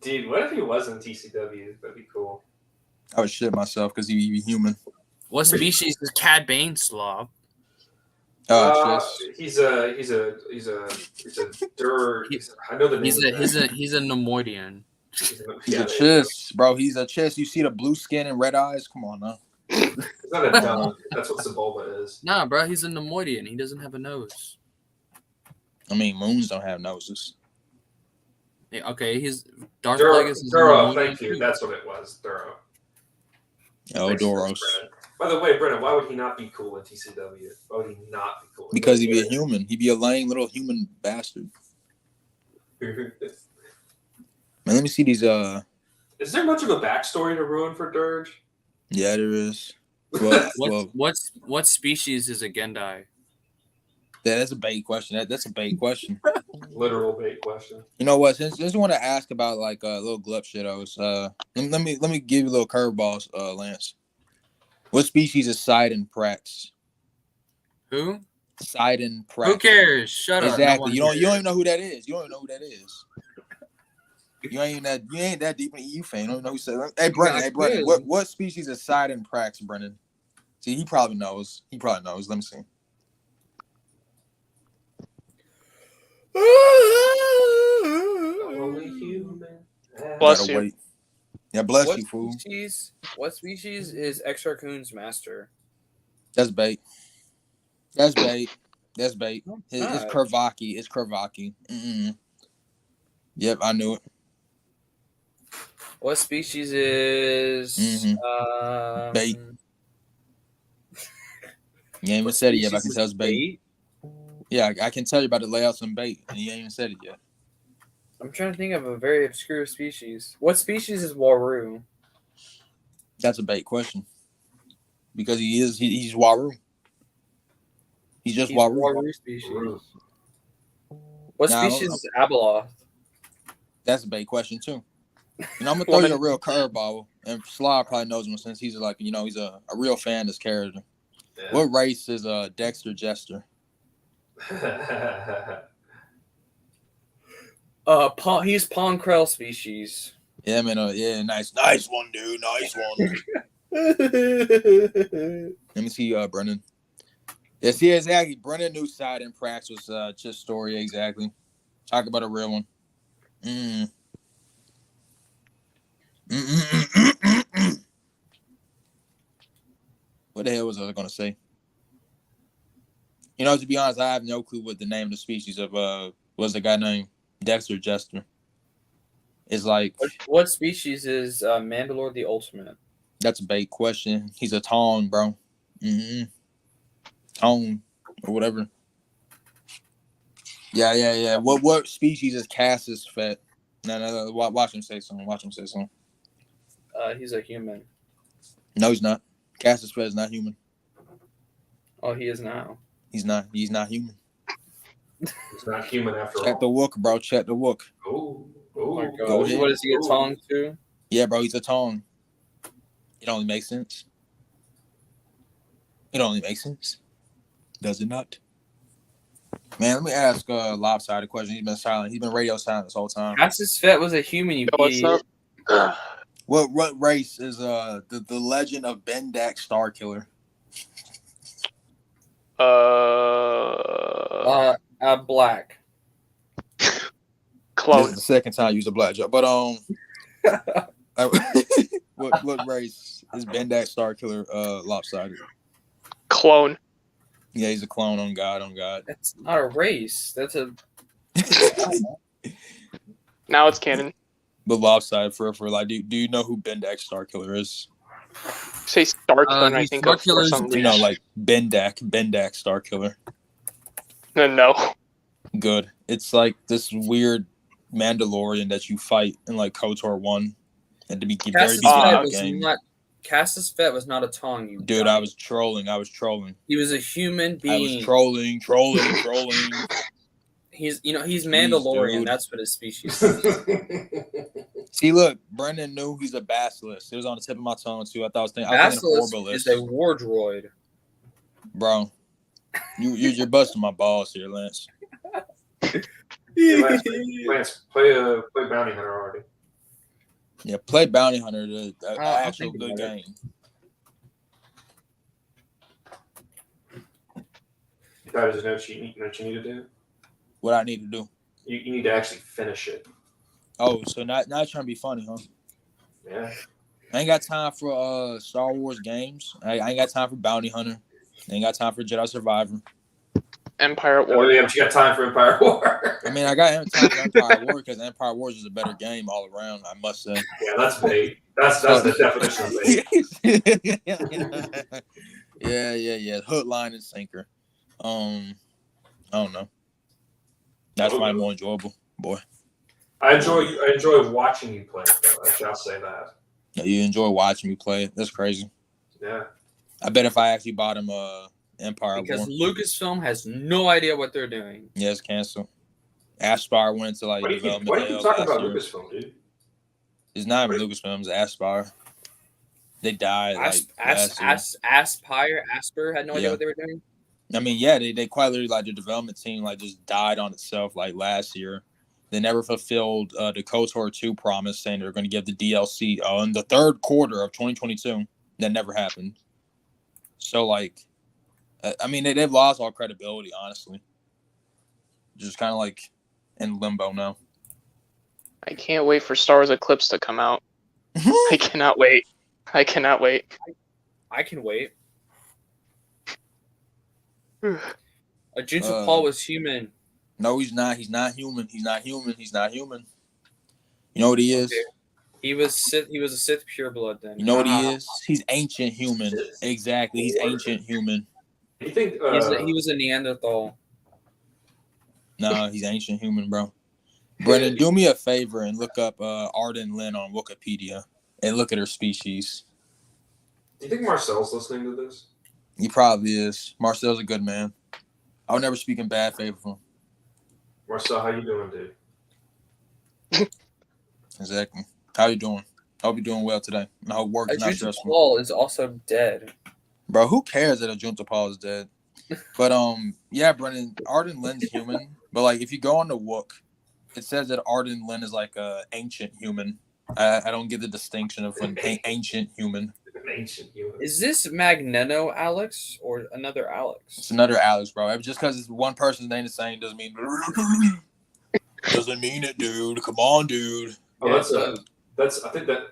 Dude, what if he was in TCW? That'd be cool. I would shit myself because he'd be human. What species is Cad Bane, Slav? He's a dur. I know the name. He's a Nemoidian. He's a chiss, bro. He's a chiss. You see the blue skin and red eyes? Come on now. It's not a dog. That's what Sebulba is. Nah, bro, he's a Nemoidian. He doesn't have a nose. I mean, moons don't have noses. Yeah, okay, he's Darth Duro. Plagueis is a Duro, Nemoidian thank you. too. That's what it was. Duro. Oh, Thanks, Doros. Brennan. By the way, Brennan, why would he not be cool in TCW? Why would he not be cool? Because he'd be a human. He'd be a lame little human bastard. Man, let me see these. Is there much of a backstory to ruin for Dirge? Yeah, there is. Well, What species is a Gendai? That's a bait question. That's a bait question. Literal bait question. You know what? Since you want to ask about like little glup shittos, let me give you a little curveballs, Lance. What species is Sidon prax? Who? Sidon prax. Who cares? Shut up. Exactly. No You don't cares. even know who that is. You don't even know who that is. You ain't that deep in the EU fan. You don't even know who said. Hey Brennan. What species is Sidon prax, Brennan? See, he probably knows. Let me see. Only human. Bless Gotta you. wait. Yeah, bless you, fool. What species is X Raccoon's master? That's bait. That's bait. It's not. Kervaki. It's Kervaki. Yep, I knew it. What species is Bait. You ain't even said it yet, but I can tell it's bait. Yeah, I can tell you about to lay out some bait, and you ain't even said it yet. I'm trying to think of a very obscure species. What species is Waru? That's a bait question. Because he's Waru. He's just Waru. Waru species. What species is Abeloth? That's a bait question too. And I'm gonna throw you a real curveball, and Sly probably knows him since he's like, he's a real fan of this character. Yeah. What race is Dexter Jester? He's Ponkrell species. Yeah, man. Nice one, dude. Nice one. Let me see, Brennan. Yeah, see, exactly. Brennan knew Sidon prax was just story exactly. Talk about a real one. What the hell was I gonna say? To be honest, I have no clue what the name of the species of was the guy named Dexter Jester. It's like what species is Mandalore the Ultimate? That's a bait question. He's a tong, bro. Tong or whatever. Yeah. What species is Cassis Fett? No. Watch him say something. He's a human. No, he's not. Cassis Fett is not human. Oh, he is now. He's not human. He's not human after all. Check the wook, bro. Check the wook. Oh my God. Go ahead. What does he get tong to? Yeah, bro, he's a tong. It only makes sense. Does it not? Man, let me ask a lopsided question. He's been silent. He's been radio silent this whole time. Cassis Fett was a human, you idiot. What race is the legend of Bendak Starkiller? Black. Clone. This is the second time I used a black joke. But what race is Bendak Starkiller lopsided? Clone. Yeah, he's a clone on God. That's not a race. That's a Now it's canon. But lopsided for like, do you know who Bendak Starkiller is? Say Starkiller, and I think of something. Like Bendak Starkiller. No. Good. It's like this weird Mandalorian that you fight in like KOTOR 1 and to be very deep in the game. Cassis Fett was not a tong, you dude. I was trolling. He was a human being. I was trolling. He's Mandalorian. Dude. That's what his species is. See, look, Brendan knew he's a basilisk. It was on the tip of my tongue too. I was thinking Basilisk is a war droid. Bro, you're busting my balls here, Lance. Lance, play Bounty Hunter already. Yeah, play Bounty Hunter. The actual good game. That is what you need to do. What I need to do? You need to actually finish it. Oh, so not trying to be funny, huh? Yeah. I ain't got time for Star Wars games. I ain't got time for Bounty Hunter. I ain't got time for Jedi Survivor. Empire at War. Yeah, but you got time for Empire War. I mean, I got time for Empire War because Empire Wars is a better game all around, I must say. Yeah, that's bait. That's the definition of bait. Yeah. Hook, line, and sinker. I don't know. That's why I'm more enjoyable, boy. I enjoy watching you play, though. I shall say that. Yeah, you enjoy watching me play. That's crazy. Yeah. I bet if I actually bought him Empire Because War. Lucasfilm has no idea what they're doing. Yeah, it's canceled. Aspire went into like Why do you development keep hell talking last about year. Lucasfilm, dude? It's not even Lucasfilm, it's Aspire. They died like last year. Asper had no idea Yeah. what they were doing. I mean, yeah, they quite literally like the development team like just died on itself like last year. They never fulfilled the KOTOR 2 promise saying they're going to give the DLC in the third quarter of 2022. That never happened. So like, I mean, they've lost all credibility, honestly. Just kind of like in limbo now. I can't wait for Star Wars Eclipse to come out. I cannot wait. I cannot wait. I can wait. Junta Paul was human. No, he's not. He's not human. He's not human. He's not human. You know what he is? Okay. He was Sith. He was a Sith pureblood. Then You know what he is? He's ancient human. Exactly. He's ancient human. You think he was a Neanderthal. No, he's ancient human, bro. Brennan, do me a favor and look up Arden Lynn on Wikipedia and look at her species. Do you think Marcel's listening to this? He probably is. Marcel's a good man. I would never speak in bad favor of him. Marcel, how you doing, dude? Exactly. How you doing? I hope you're doing well today. And I hope work is not Junta stressful. Paul is also dead. Bro, who cares that a Junta Paul is dead? But yeah, Brennan, Arden Lynn's human. But like, if you go on the Wook, it says that Arden Lynn is like a ancient human. I don't get the distinction of an ancient human. An ancient human. Is this Magneto Alex or another Alex? It's another Alex, bro. Just because it's one person's name the same doesn't mean it, dude. Come on, dude. Oh, that's I think that.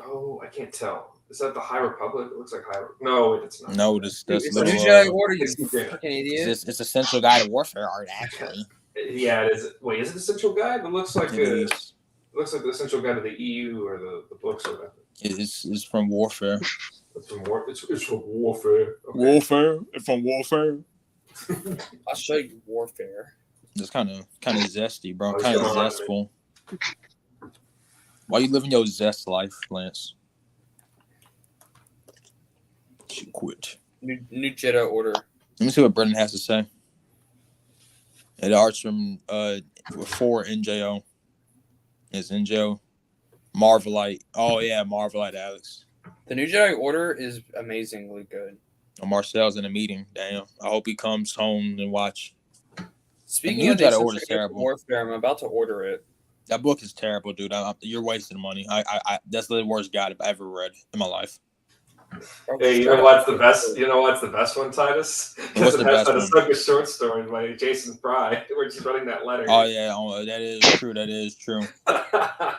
Oh, I can't tell. Is that the High Republic? It looks like High. No, it's not. No, that's It's little. New Jedi Order, you it's- fucking idiot. It's Essential Guide to Warfare art, actually. Yeah, it is. Wait, is it Essential Guide? It looks like It it is. looks like the Essential Guide to the EU or the books or whatever. It's from Warfare. It's from It's from Warfare. Okay. Warfare. It's from Warfare. I'll show you Warfare. It's kind of zesty, bro. Oh, Kind of come on, zestful. Why you living your zest life, Lance? She quit. New Jedi Order. Let me see what Brendan has to say. It arts from 4 NJO. It's NJO. Marvelite. Oh yeah, Marvelite Alex. The New Jedi Order is amazingly good. Oh, Marcel's in a meeting. Damn. I hope he comes home and watch. Speaking New of Jedi the Order is Essential Guide to terrible. Warfare, I'm about to order it. That book is terrible, dude. You're wasting money. I that's the worst guide I've ever read in my life. Hey, you know what's the best? You know what's the best one, Titus? What's the It best has that one? Ahsoka short story by Jason Fry, where she's running that letter. Oh yeah, that is true. That is true.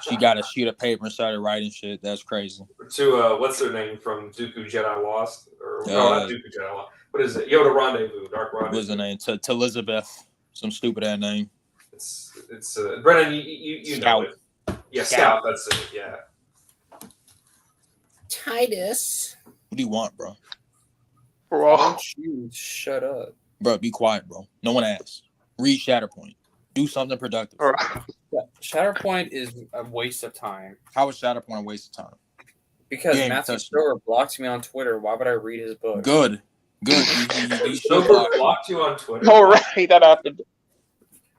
She got a sheet of paper and started writing shit. That's crazy. To what's her name from Dooku Jedi Lost? Or no, not Dooku Jedi Lost. What is it? Yoda Rendezvous, Dark Rendezvous. What's the name? To Elizabeth. Some stupid ass name. It's Brennan. You know it. Yeah, Scout. That's it. Yeah. Titus. What do you want, bro? Bro. Don't you shut up. Bro, be quiet, bro. No one asks. Read Shatterpoint. Do something productive. Shatterpoint is a waste of time. How is Shatterpoint a waste of time? Because Yeah, Matthew touch Stover blocked me on Twitter. Why would I read his book? Good. He should Silver block you. blocked you on Twitter. All right, that happened.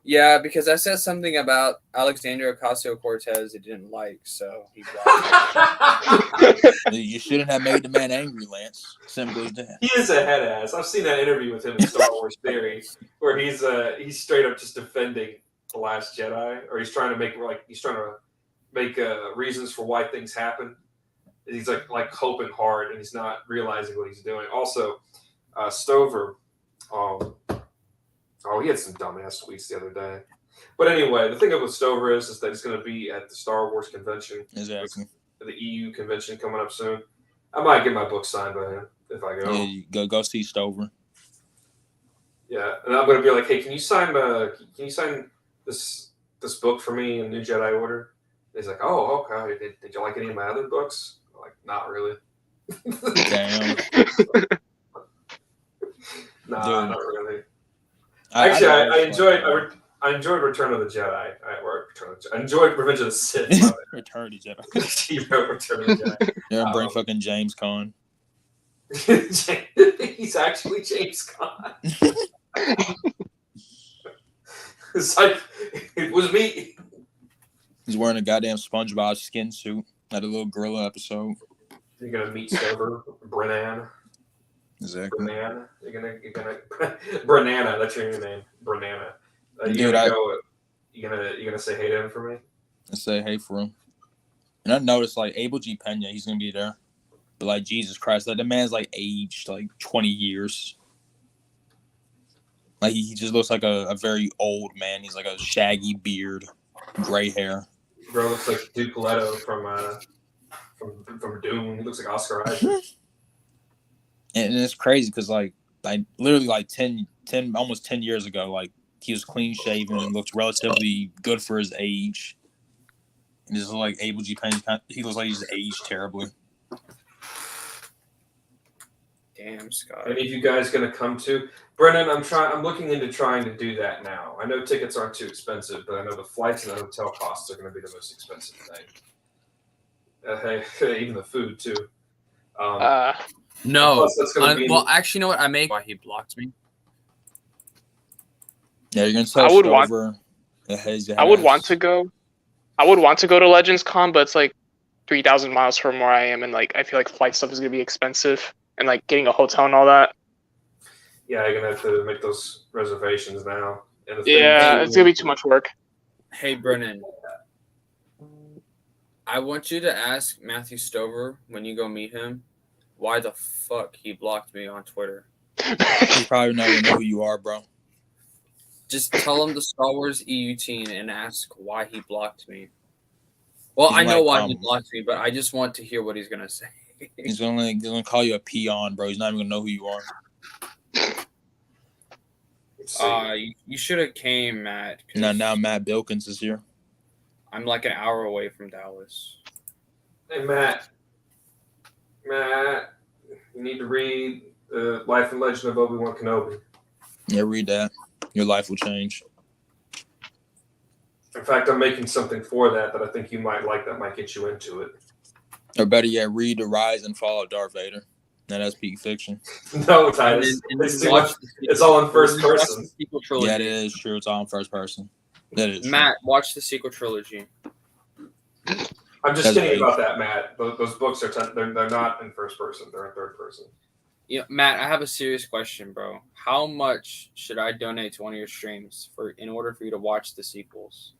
Yeah, because I said something about Alexandria Ocasio-Cortez he didn't like, so he blocked me. You shouldn't have made the man angry, Lance. Simple as that. He is a head ass. I've seen that interview with him in Star Wars Theory, where he's straight up just defending the Last Jedi, or he's trying to make reasons for why things happen. And he's like hoping hard, and he's not realizing what he's doing. Also, Stover, he had some dumbass tweets the other day. But anyway, the thing with Stover is that he's going to be at the Star Wars convention, Exactly. the EU convention coming up soon. I might get my book signed by him if I go. Yeah, you go see Stover. Yeah, and I'm going to be like, hey, can you sign this book for me in New Jedi Order? And he's like, oh, okay. Did you like any of my other books? I'm like, not really. Damn. Nah, Dude. not really. Actually, I enjoyed Return of the Jedi. I enjoyed Revenge of the Sith. Return to Jedi. He wrote Return of the Jedi. You're gonna bring fucking James Caan. He's actually James Caan. It's like, it was me. He's wearing a goddamn SpongeBob skin suit at a little gorilla episode. You're gonna meet Stover, Brennan. Exactly. Brennan. You're gonna Brennana. That's your new name, Brennana. Dude, You're gonna say hey to him for me. I say hey for him. And I noticed like Abel G. Pena, he's gonna be there. But like Jesus Christ, like the man's like aged like 20 years. Like he just looks like a very old man. He's like a shaggy beard, gray hair. Bro looks like Duke Leto from Doom. He looks like Oscar Isaac. And it's crazy because like literally like 10 almost 10 years ago, like he was clean shaven and looked relatively good for his age. And just like Abel G. Pena, he looks like he's aged terribly. Damn, Scott. Any of you guys gonna come to Brennan? I'm looking into trying to do that now. I know tickets aren't too expensive, but I know the flights and the hotel costs are going to be the most expensive thing. Hey, even the food too. No. Plus that's gonna be Well, actually, you know what? I make why he blocked me. Yeah, you're gonna tell I would Stover. I would want to go. I would want to go to Legends Con, but it's like 3,000 miles from where I am, and like I feel like flight stuff is gonna be expensive, and like getting a hotel and all that. Yeah, you're gonna have to make those reservations now. And It's gonna be too much work. Hey, Brennan. I want you to ask Matthew Stover when you go meet him why the fuck he blocked me on Twitter. He probably not even know who you are, bro. Just tell him the Star Wars EU team and ask why he blocked me. Well, He's I know like, why he blocked me, but I just want to hear what he's gonna say. He's gonna call you a peon, bro. He's not even gonna know who you are. You should have came, Matt. Now Matt Bilkins is here. I'm like an hour away from Dallas. Hey, Matt, you need to read the Life and Legend of Obi-Wan Kenobi. Yeah, read that. Your life will change. In fact, I'm making something for that I think you might like that might get you into it. Or better yet, read The Rise and Fall of Darth Vader. Now that's peak fiction. No, Titus. It's all in first person. Yeah, it is true. It's all in first person. That is Matt, watch the sequel trilogy. I'm just kidding about that, Matt. Those books they're not in first person. They're in third person. Yeah, Matt, I have a serious question, bro. How much should I donate to one of your streams in order for you to watch the sequels?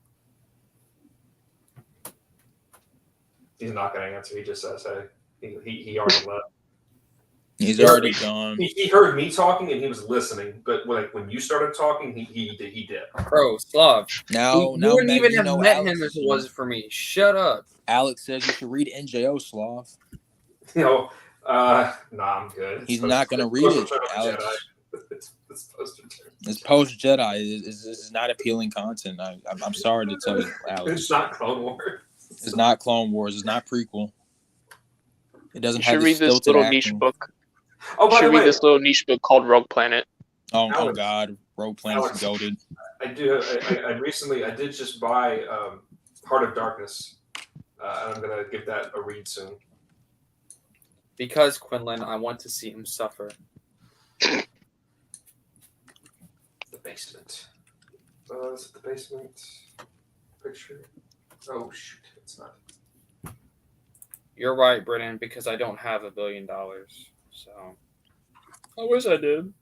He's not going to answer. He just says, "Hey." He already left. He's already gone. He heard me talking and he was listening, but when you started talking, he did. Bro, Slav. Now, you wouldn't even have met Alex him if it wasn't for me. Shut up. Alex says you should read NJO, Slav. Nah, I'm good. He's not going to read it, Alex. It's post Jedi. It's not appealing content. I'm sorry to tell you, Alex. It's not Clone Wars. It's not Clone Wars. It's not prequel. It doesn't have read this little niche book. Oh, by the way, read this little niche book called Rogue Planet. Oh God, Rogue Planet's goated. I do. I recently did just buy Heart of Darkness, and I'm gonna give that a read soon. Because Quinlan, I want to see him suffer. The basement. Is it the basement picture? Oh shoot, it's not. You're right, Brennan, because I don't have $1 billion. So I wish I did.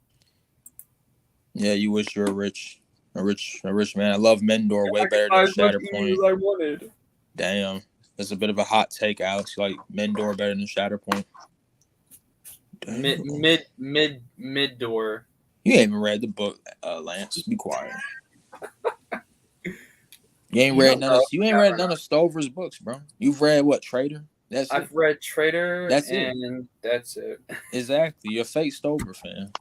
Yeah, you wish you were a rich man. I love Mendor way better than Shatterpoint. I wanted. Damn, that's a bit of a hot take, Alex. You like Mendor better than Shatterpoint. Mid door. You ain't even read the book, Lance. Be quiet. You ain't read none of Stover's books, bro. You've read what, Trader? I've read Trader. That's it. Exactly. You're a fake Stover fan.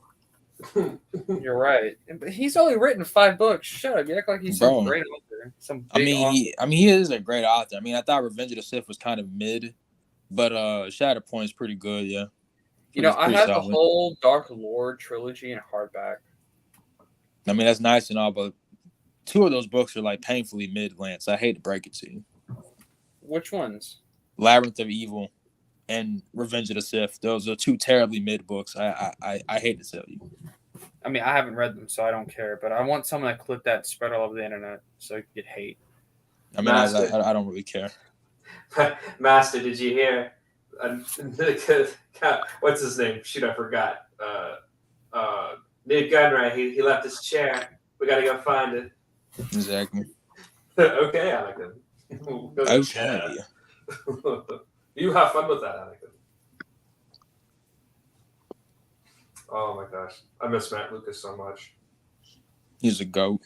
You're right. But he's only written 5 books. Shut up. You act like he's some great author. He is a great author. I mean, I thought Revenge of the Sith was kind of mid, but Shatterpoint's pretty good, yeah. I had the whole Dark Lord trilogy in hardback. I mean, that's nice and all, but 2 of those books are like painfully mid, Lance. I hate to break it to you. Which ones? Labyrinth of Evil and Revenge of the Sith. Those are two terribly mid books. I hate to tell you. I mean, I haven't read them, so I don't care. But I want someone to clip that and spread all over the internet so I can get hate. I mean, I don't really care. Master, did you hear? What's his name? Shoot, I forgot. Nate Gunray. He left his chair. We gotta go find it. Exactly. Okay, Anakin. Okay. You have fun with that, Anakin. Oh my gosh, I miss Matt Lucas so much. He's a goat.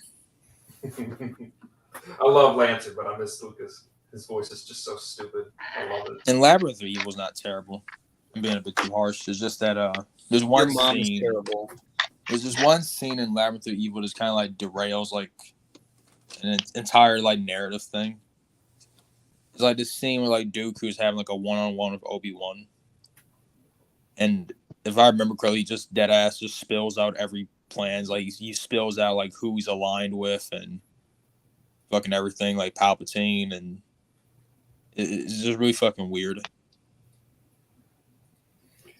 I love Lantern, but I miss Lucas. His voice is just so stupid. I love it. And Labyrinth of Evil's not terrible. I'm being a bit too harsh. It's just that there's one Your mom scene. is terrible. There's just one scene in Labyrinth of Evil that's kind of like derails like an entire like narrative thing. It's like this scene where like Dooku's having like a one-on-one with Obi-Wan, and if I remember correctly, he just dead ass just spills out every plans. Like he spills out like who he's aligned with and fucking everything, like Palpatine, and it's just really fucking weird.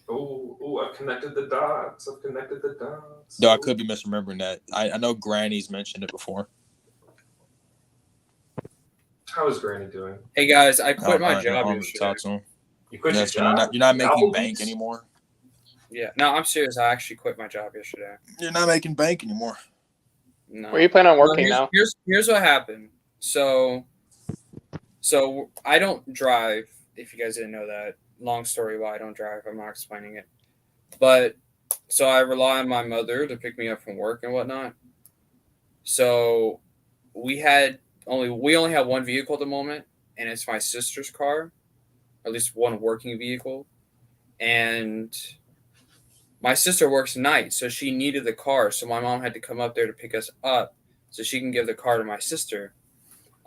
Oh, I've connected the dots. Though I could be misremembering that. I know Granny's mentioned it before. How is Granny doing? Hey guys, I quit my job I yesterday. talk to him. You quit your job? You're not making Applebee's? bank anymore. Yeah, no, I'm serious. I actually quit my job yesterday. You're not making bank anymore. No. Where are you planning on working Well, now? Here's what happened. So I don't drive. If you guys didn't know that, long story why I don't drive. I'm not explaining it. But so I rely on my mother to pick me up from work and whatnot. So we only have one vehicle at the moment, and it's my sister's car, or at least one working vehicle. And my sister works night, so she needed the car. So my mom had to come up there to pick us up so she can give the car to my sister.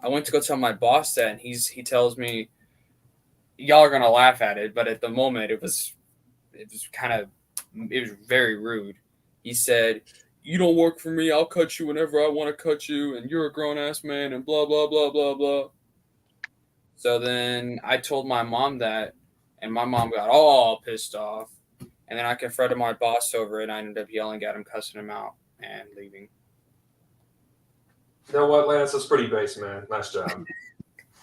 I went to go tell my boss that, and he tells me, y'all are going to laugh at it, but at the moment it was very rude. He said, you don't work for me, I'll cut you whenever I want to cut you, and you're a grown-ass man, and blah, blah, blah, blah, blah. So then I told my mom that, and my mom got all pissed off. And then I confronted my boss over it, and I ended up yelling at him, cussing him out, and leaving. You know what, Lance? That's pretty base, man. Nice job.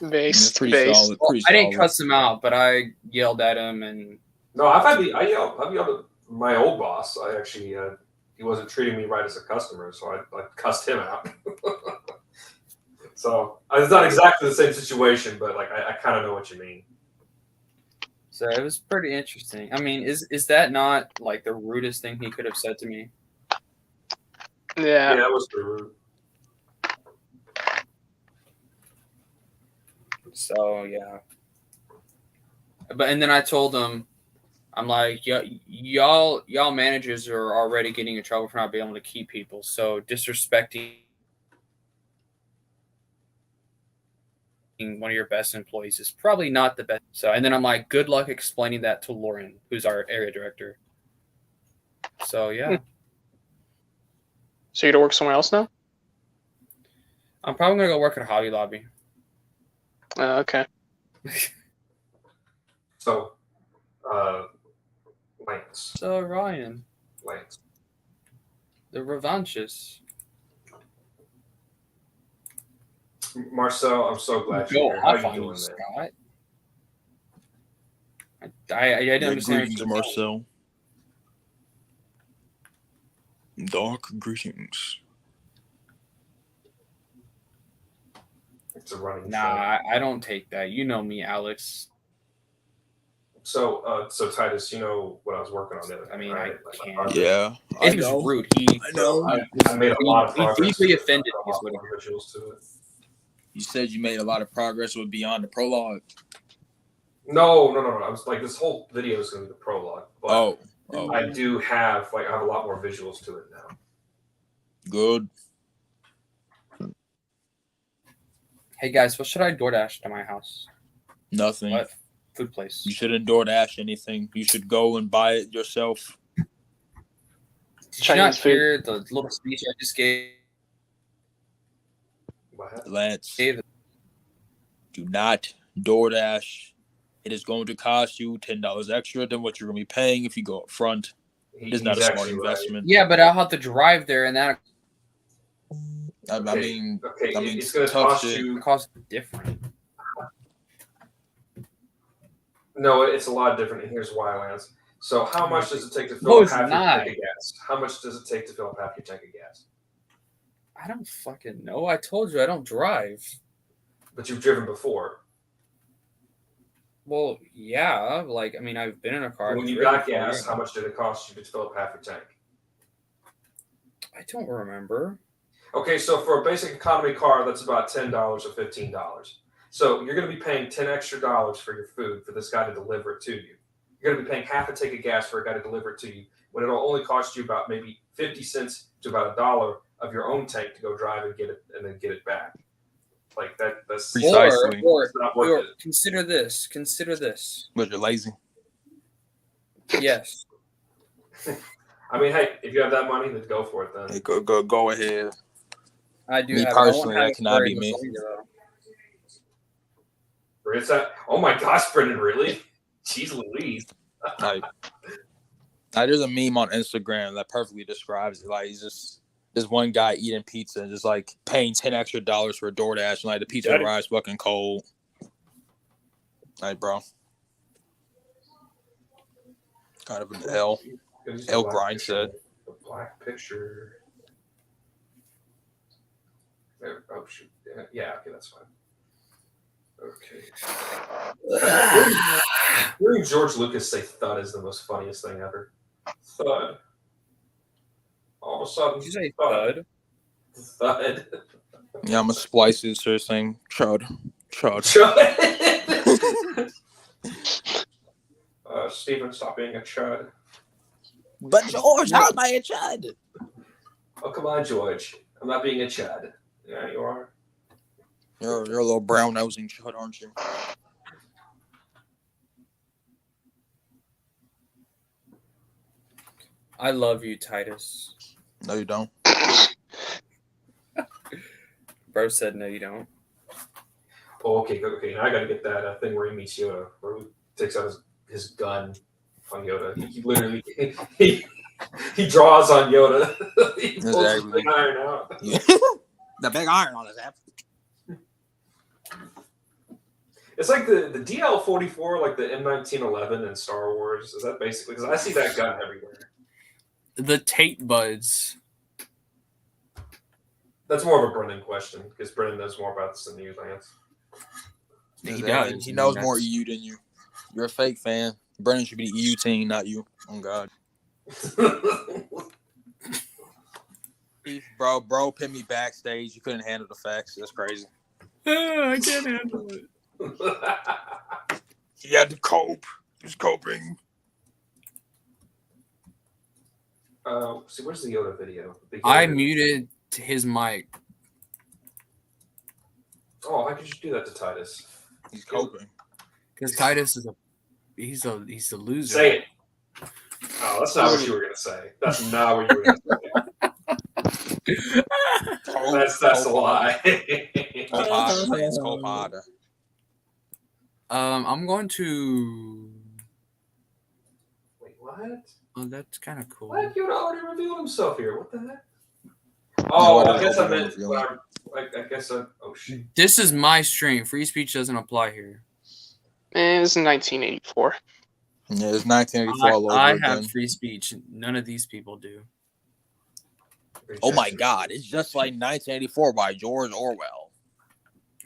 Based. Solid. Well, I didn't cuss him out, but I yelled at him, and No, I've yelled at my old boss. I actually he wasn't treating me right as a customer, so I cussed him out. So it's not exactly the same situation, but like I kind of know what you mean. so it was pretty interesting. I mean, is that not like the rudest thing he could have said to me? Yeah. Yeah, that was pretty rude. So yeah. And then I told him, I'm like, y'all managers are already getting in trouble for not being able to keep people. So disrespecting one of your best employees is probably not the best. So, and then I'm like, good luck explaining that to Lauren, who's our area director. So yeah. So you're gonna work somewhere else now? I'm probably gonna go work at Hobby Lobby. Okay. So, Lance. So Ryan, Lance. the revanches. Marcel, I'm so glad you're here. How are you doing, man? Scott. I didn't understand. Greetings, Marcel. Dark greetings. It's a running Nah, I don't take that. You know me, Alex. So Titus, you know what I was working on the other day, I mean, right? I can't. Yeah, It was rude. I know. I made a lot of He progress. deeply offended A me. lot more visuals to it. You said you made a lot of progress with Beyond the Prologue. No. I was like, this whole video is going to be the prologue. But Oh. I do have I have a lot more visuals to it now. Good. Hey guys, what should I DoorDash to my house? Nothing. What food place? You shouldn't DoorDash anything. You should go and buy it yourself. Did you Chinese not food. hear the little speech I just gave? What happened? Lance, do not DoorDash it is going to cost you $10 extra than what you're going to be paying if you go up front. It is not a He's smart actually right. investment. Yeah, but I'll have to drive there, and that I mean, it's going to tough cost shit. you. costs different. No, it's a lot different, and here's why, Lance. So, how much does it take to No, fill up it's half your not. tank of gas? How much does it take to fill up half your tank of gas? I don't fucking know. I told you I don't drive. But you've driven before. Well, yeah. Like, I mean, I've been in a car. When I've you driven got before, gas, yeah. how much did it cost you to fill up half your tank? I don't remember. Okay, so for a basic economy car, that's about $10 or $15. So you're going to be paying $10 extra for your food for this guy to deliver it to you. You're going to be paying half a tank of gas for a guy to deliver it to you when it'll only cost you about maybe 50 cents to about $1 of your own tank to go drive and get it and then get it back. Like that's Precisely. Or it's not worth it. consider this. Consider this. But you're lazy. Yes. I mean, hey, if you have that money, then go for it. Then Hey, go ahead. I do Me have personally, I won't have that cannot very be me. much money, though. it's that. Oh my gosh, Brendan, really? Jeez Louise. Like, there's a meme on Instagram that perfectly describes it. Like, he's just this one guy eating pizza and just like paying $10 extra for a DoorDash, and like the pizza arrives fucking cold. Like, bro, kind of an L grind set. The black picture. There. Oh shoot. Yeah. Okay, that's fine. Okay. Hearing George Lucas say "thud" is the most funniest thing ever. Thud. All of a sudden, Did you say thud. thud? Thud. Yeah, I'm gonna splice this to saying chud. Steven, stop being a chud. But George, how am I a chud? Oh, come on, George. I'm not being a chud. Yeah, you are. You're a little brown nosing chud, aren't you? I love you, Titus. No, you don't. Bro said no, you don't. Oh, okay. Now I gotta get that thing where he meets Yoda, where he takes out his gun on Yoda. He literally he draws on Yoda. He pulls his big iron out. Yeah. The big iron on his app. It's like the DL-44, like the M1911 in Star Wars. Is that basically? Because I see that gun everywhere. The Tate buds. That's more of a Brennan question because Brennan knows more about this than you, Lance. He does. He knows more EU than you. You're a fake fan. Brennan should be the EU team, not you. Oh God. Bro, pinned me backstage. You couldn't handle the facts. That's crazy. I can't handle it. He had to cope. He's coping. See, where's the Yoda video? I muted his mic. Oh, how could you do that to Titus? He's coping. Because Titus is he's a loser. Say it. Oh, that's not what you were gonna say. That's not what you were gonna say. That's a lie. I'm going to. Wait, what? Oh, that's kind of cool. What? Yoda already revealed himself here. What the heck? Oh, No, I guess I don't meant. reveal I guess I. Oh shit. This is my stream. Free speech doesn't apply here. It's 1984. Yeah, it's 1984 all over I again. have free speech. None of these people do. Oh my God! It's just like 1984 by George Orwell.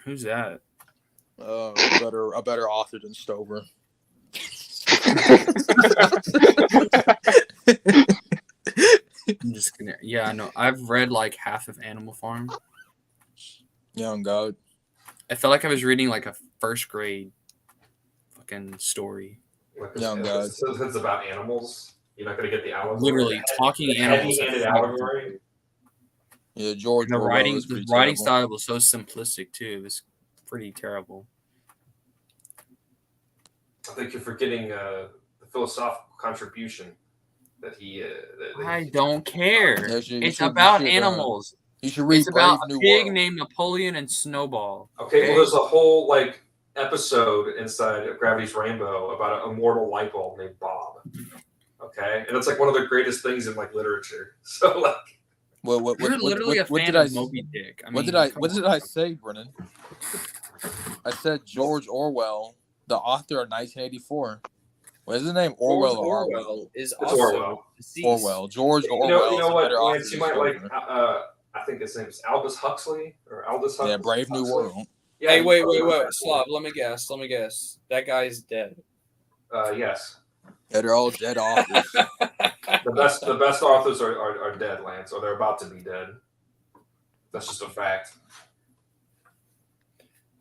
Who's that? A better author than Stover. I'm just gonna. Yeah, I know. I've read like half of Animal Farm. Young God. I felt like I was reading like a first grade fucking story. Young God. So it's about animals. You're not gonna get the allegory. Literally talking animals. Heavy-handed allegory. Yeah, George. The Orwell writing, is the pretty writing terrible. style was so simplistic too. It was pretty terrible. I think you're forgetting the philosophical contribution that he. I don't care. Yeah, you It's should- about you should, animals. You should read It's about Brave a New pig World. named Napoleon and Snowball. Okay, well, there's a whole like episode inside of Gravity's Rainbow about an immortal light bulb named Bob. Okay, and it's like one of the greatest things in like literature. So like, Well, You're literally a fan of Moby Dick. I mean, what did I say, Brennan? I said George Orwell, the author of 1984. What is his name? Orwell or Orwell? Orwell is It's also Orwell. deceased. Orwell. George Orwell you know is a what, better author Lance? You than might like. Stoker. I think his name is Aldous Huxley or Aldous Huxley. Yeah, Brave New World. Yeah, Hey, wait, Slav. Let me guess. That guy's dead. Yes. Yeah, they're all dead authors. The best authors are dead, Lance, or they're about to be dead. That's just a fact.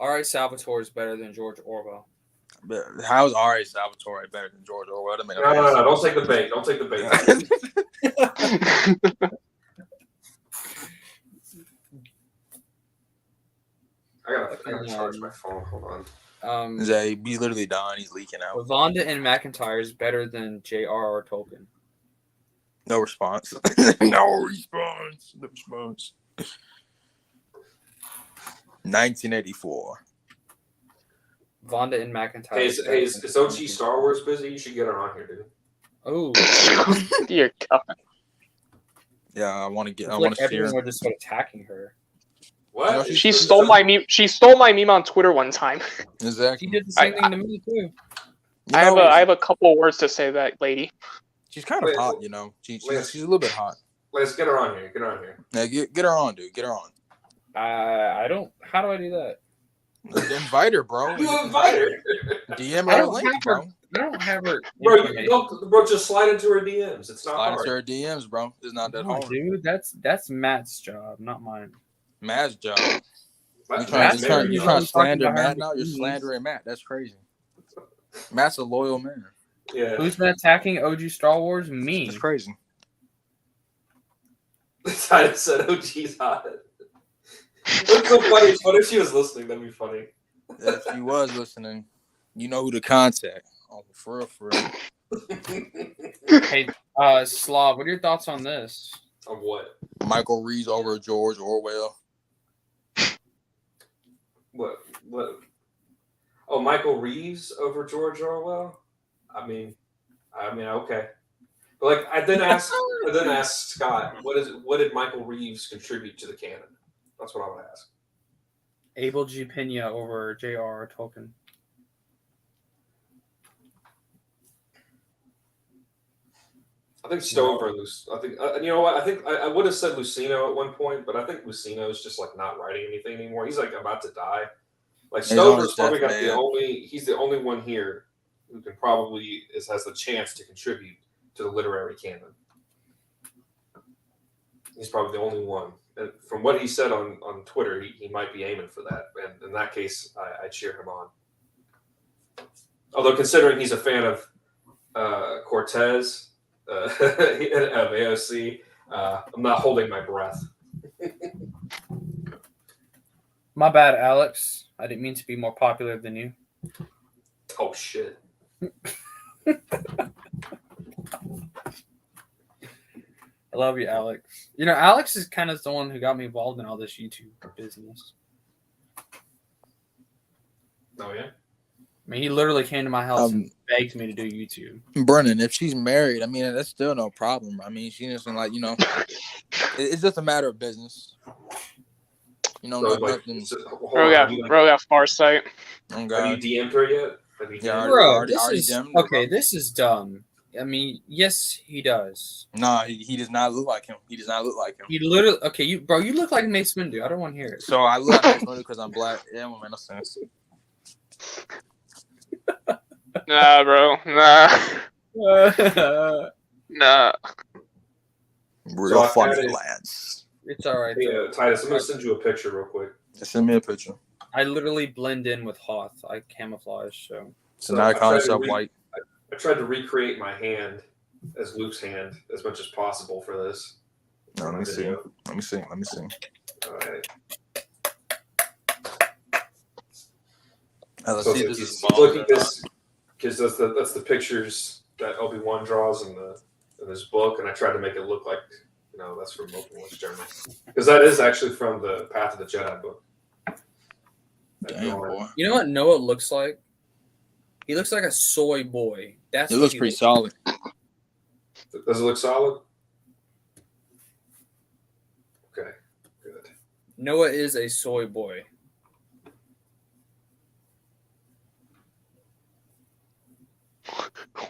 R.A. Salvatore is better than George Orwell. But how is R.A. Salvatore better than George Orwell? That make No. Don't take the bait. Don't take the bait. I gotta charge my phone. Hold on. He's literally dying. He's leaking out. Vonda and McIntyre is better than J.R.R. Tolkien. No response. No response. 1984. Vonda and McIntyre. Hey, is OG Star Wars busy? You should get her on here, dude. Oh, Dear God. Yeah, I want to get. I like want to see her. everyone just started attacking her. What? You know, She stole my meme. She stole my meme on Twitter one time. Exactly. She did the same thing to me too. You I know, have a couple of words to say to that lady. She's kind of hot, you know. She's a little bit hot. Let's get her on here. Get her on here. Yeah, get her on, dude. Get her on. I don't. How do I do that? Invite her, bro. You invite her. DM I her a don't link, have bro. her. I don't have her. Bro, just slide into her DMs. It's not Slide hard. into her DMs, bro. It's not that No, hard. dude, that's Matt's job, not mine. Matt's job. You Matt's trying married. to slander Talking about Matt her now? You're bikinis. slandering Matt. That's crazy. Matt's a loyal man. Yeah. Who's been attacking OG Star Wars? Me. That's crazy. I said, "Oh, geez, hot." What's so funny? What if she was listening? That'd be funny. If he was listening, you know who to contact. Oh, for real, for real. Hey, Slav, what are your thoughts on this? On what? Michael Reeves over George Orwell. What? Oh, Michael Reeves over George Orwell? I mean, okay. But like, I then asked Scott, what did Michael Reeves contribute to the canon? That's what I would ask. Abel G. Pena over J.R.R. Tolkien. I think Stover. I think you know what? I think I would have said Lucino at one point, but I think Lucino's just like not writing anything anymore. He's like about to die. Like Stover's probably got he's the only one here who can probably has the chance to contribute to the literary canon. He's probably the only one. And from what he said on Twitter, he might be aiming for that. And in that case, I cheer him on. Although considering he's a fan of Cortez of AOC, I'm not holding my breath. My bad, Alex. I didn't mean to be more popular than you. Oh shit. I love you, Alex. You know, Alex is kind of the one who got me involved in all this YouTube business. Oh yeah. I mean, he literally came to my house and begged me to do YouTube. Brennan, if she's married, I mean, that's still no problem. I mean, she just like, you know, it's just a matter of business. You know, So, nothing. Bro got Farsight. Oh, Have God. you DM'd her yet? Yeah, Bro, already this is DM'd her, okay. bro. This is dumb. I mean, yes, he does. Nah, he does not look like him. He does not look like him. He literally okay. You look like Mace Windu. I don't want to hear it. So I look like him because I'm black. Yeah, it won't make no sense. Nah, bro. Nah. Real So funny, Lance. It's all right. Hey, Titus, I'm gonna send you a picture real quick. Send me a picture. I literally blend in with Hoth. I camouflage. So now I call yourself white. I tried to recreate my hand as Luke's hand as much as possible for this. No, let me see. Let me see. All right. Let's So see. he's This is looking at this because that's the pictures that Obi-Wan draws in this book, and I tried to make it look like that's from Obi-Wan's journey because that is actually from the Path of the Jedi book. Damn, boy. You know what Noah looks like? He looks like a soy boy. That's It what looks he pretty looks solid. Does it look solid? Okay, good. like. Noah is a soy boy.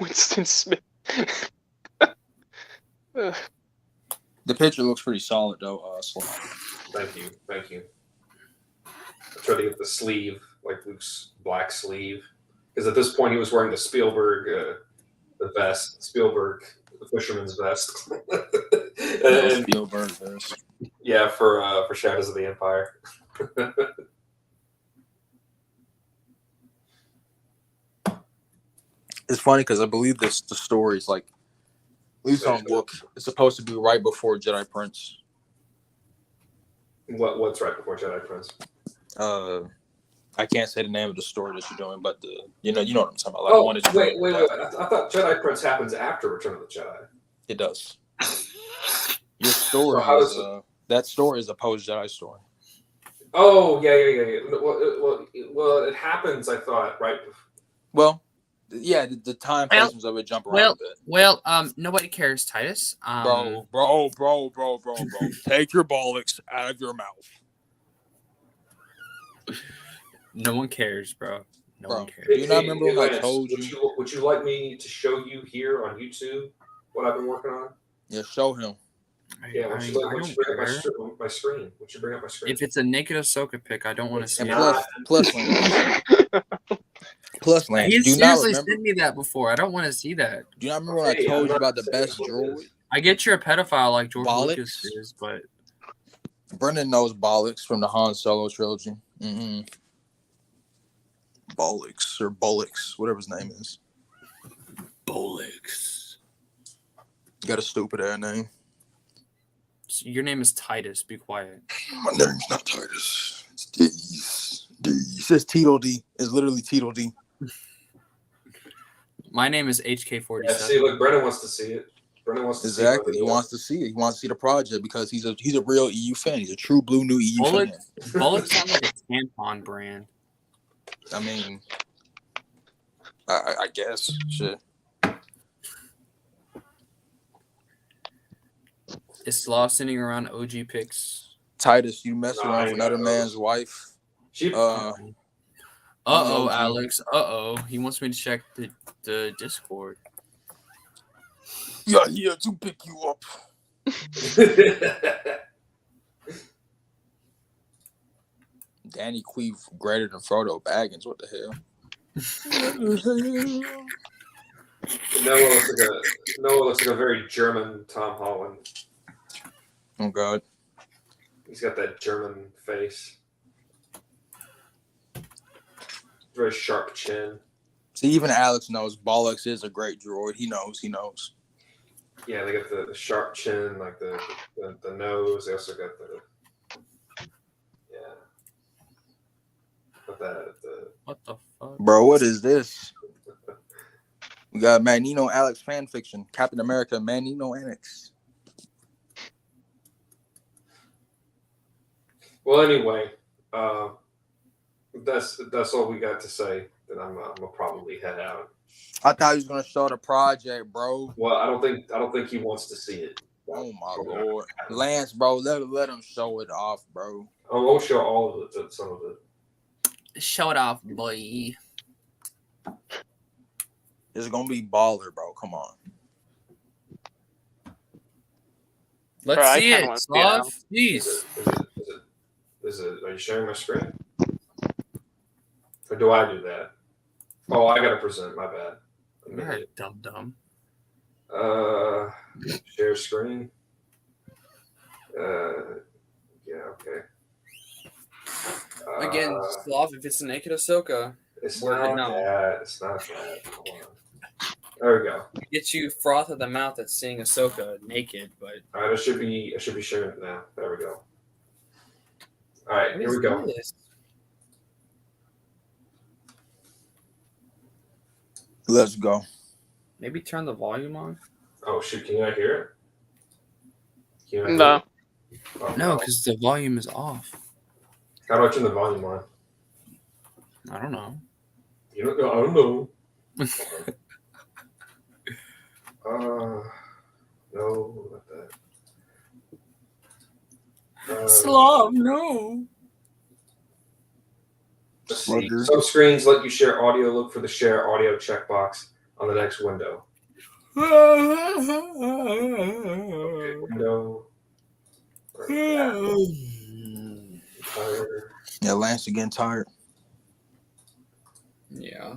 Winston Smith. The picture looks pretty solid though. Slav. Thank you. I tried to get the sleeve, like Luke's black sleeve, because at this point he was wearing the Spielberg, the vest, Spielberg, the fisherman's vest, No and Spielberg vest. yeah, for Shadows of the Empire. It's funny because I believe the story is like, at least on book, it's supposed to be right before Jedi Prince. What's right before Jedi Prince? I can't say the name of the story that you're doing, but you know what I'm talking about. Like, one is wait! I thought Jedi Prince happens after Return of the Jedi. It does. Your story So how is does that story is a post Jedi story. Oh yeah. Well, it happens. I thought right. Well, yeah, the time placements of it jump around a bit. Well, nobody cares, Titus. Bro. Take your bollocks out of your mouth. No one cares, bro. No one cares. Do you not remember when I Lance, told you? Would you like me to show you here on YouTube what I've been working on? Yeah, show him. Yeah, would you bring up my screen? Would you bring up my screen? If it's a naked Ahsoka pic, I don't want to see it. Plus Lance, He do you not seriously remember? sent me that before. I don't want to see that. Do you not remember when I told you about the best droid? I get you're a pedophile like George Bollocks? Lucas is, but Brendan knows Bollocks from the Han Solo trilogy. Bollocks or Bullocks, whatever his name is. Bollocks. Got a stupid ass name. Your name is Titus. Be quiet. My name's not Titus. It's D's. D. It says Tweedledee. It's literally Tweedledee. My name is HK47. Yeah, see, look, Brennan wants to see it. Brennan wants to Exactly. see He wants to see it. He wants to see the project because he's a real EU fan. He's a true blue new EU fan. Bollocks sound like a tampon brand. I mean, I guess. Shit. Is Slav sending around OG pics? Titus, you mess around with another man's wife. Alex. He wants me to check the Discord. Yeah, here to pick you up. Danny Queef greater than Frodo Baggins. What the hell? Noah looks like a very German Tom Holland. Oh God. He's got that German face. Very sharp chin. See, even Alex knows Bollocks is a great droid. He knows. Yeah, they got the sharp chin, like the nose. They also got What the fuck? Bro, what is this? We got Magneto Alex fan fiction. Captain America Magneto Annex. Well, anyway, that's all we got to say. Then I'm gonna probably head out. I thought he was gonna show the project, bro. Well, I don't think he wants to see it. Oh my lord, Lance, bro, let him show it off, bro. I'll show all of it, some of it. Show it off, boy. It's gonna be baller, bro. Come on. Let's see it, Slav. Please. Are you sharing my screen? Or do I do that? Oh, I gotta present. My bad. You're dumb. Share screen. Yeah. Okay. Again, Slav, if it's a naked Ahsoka, it's work not it out. that. It's not that. Hold on. There we go. Get you froth at the mouth at seeing Ahsoka naked, but All right, I should be sharing it now. There we go. All right, here we go. Let's go. Maybe turn the volume on. Oh shoot! Can you not hear it? Can you not hear No. it? Oh, No, because the volume is off. How do I turn the volume on? I don't know. You don't know. I don't know. No, not that. Slav, no. Let's see. Slugger. Some screens let you share audio. Look for the share audio checkbox on the next window. Okay, window. Entire. Yeah, Lance again tired. Yeah.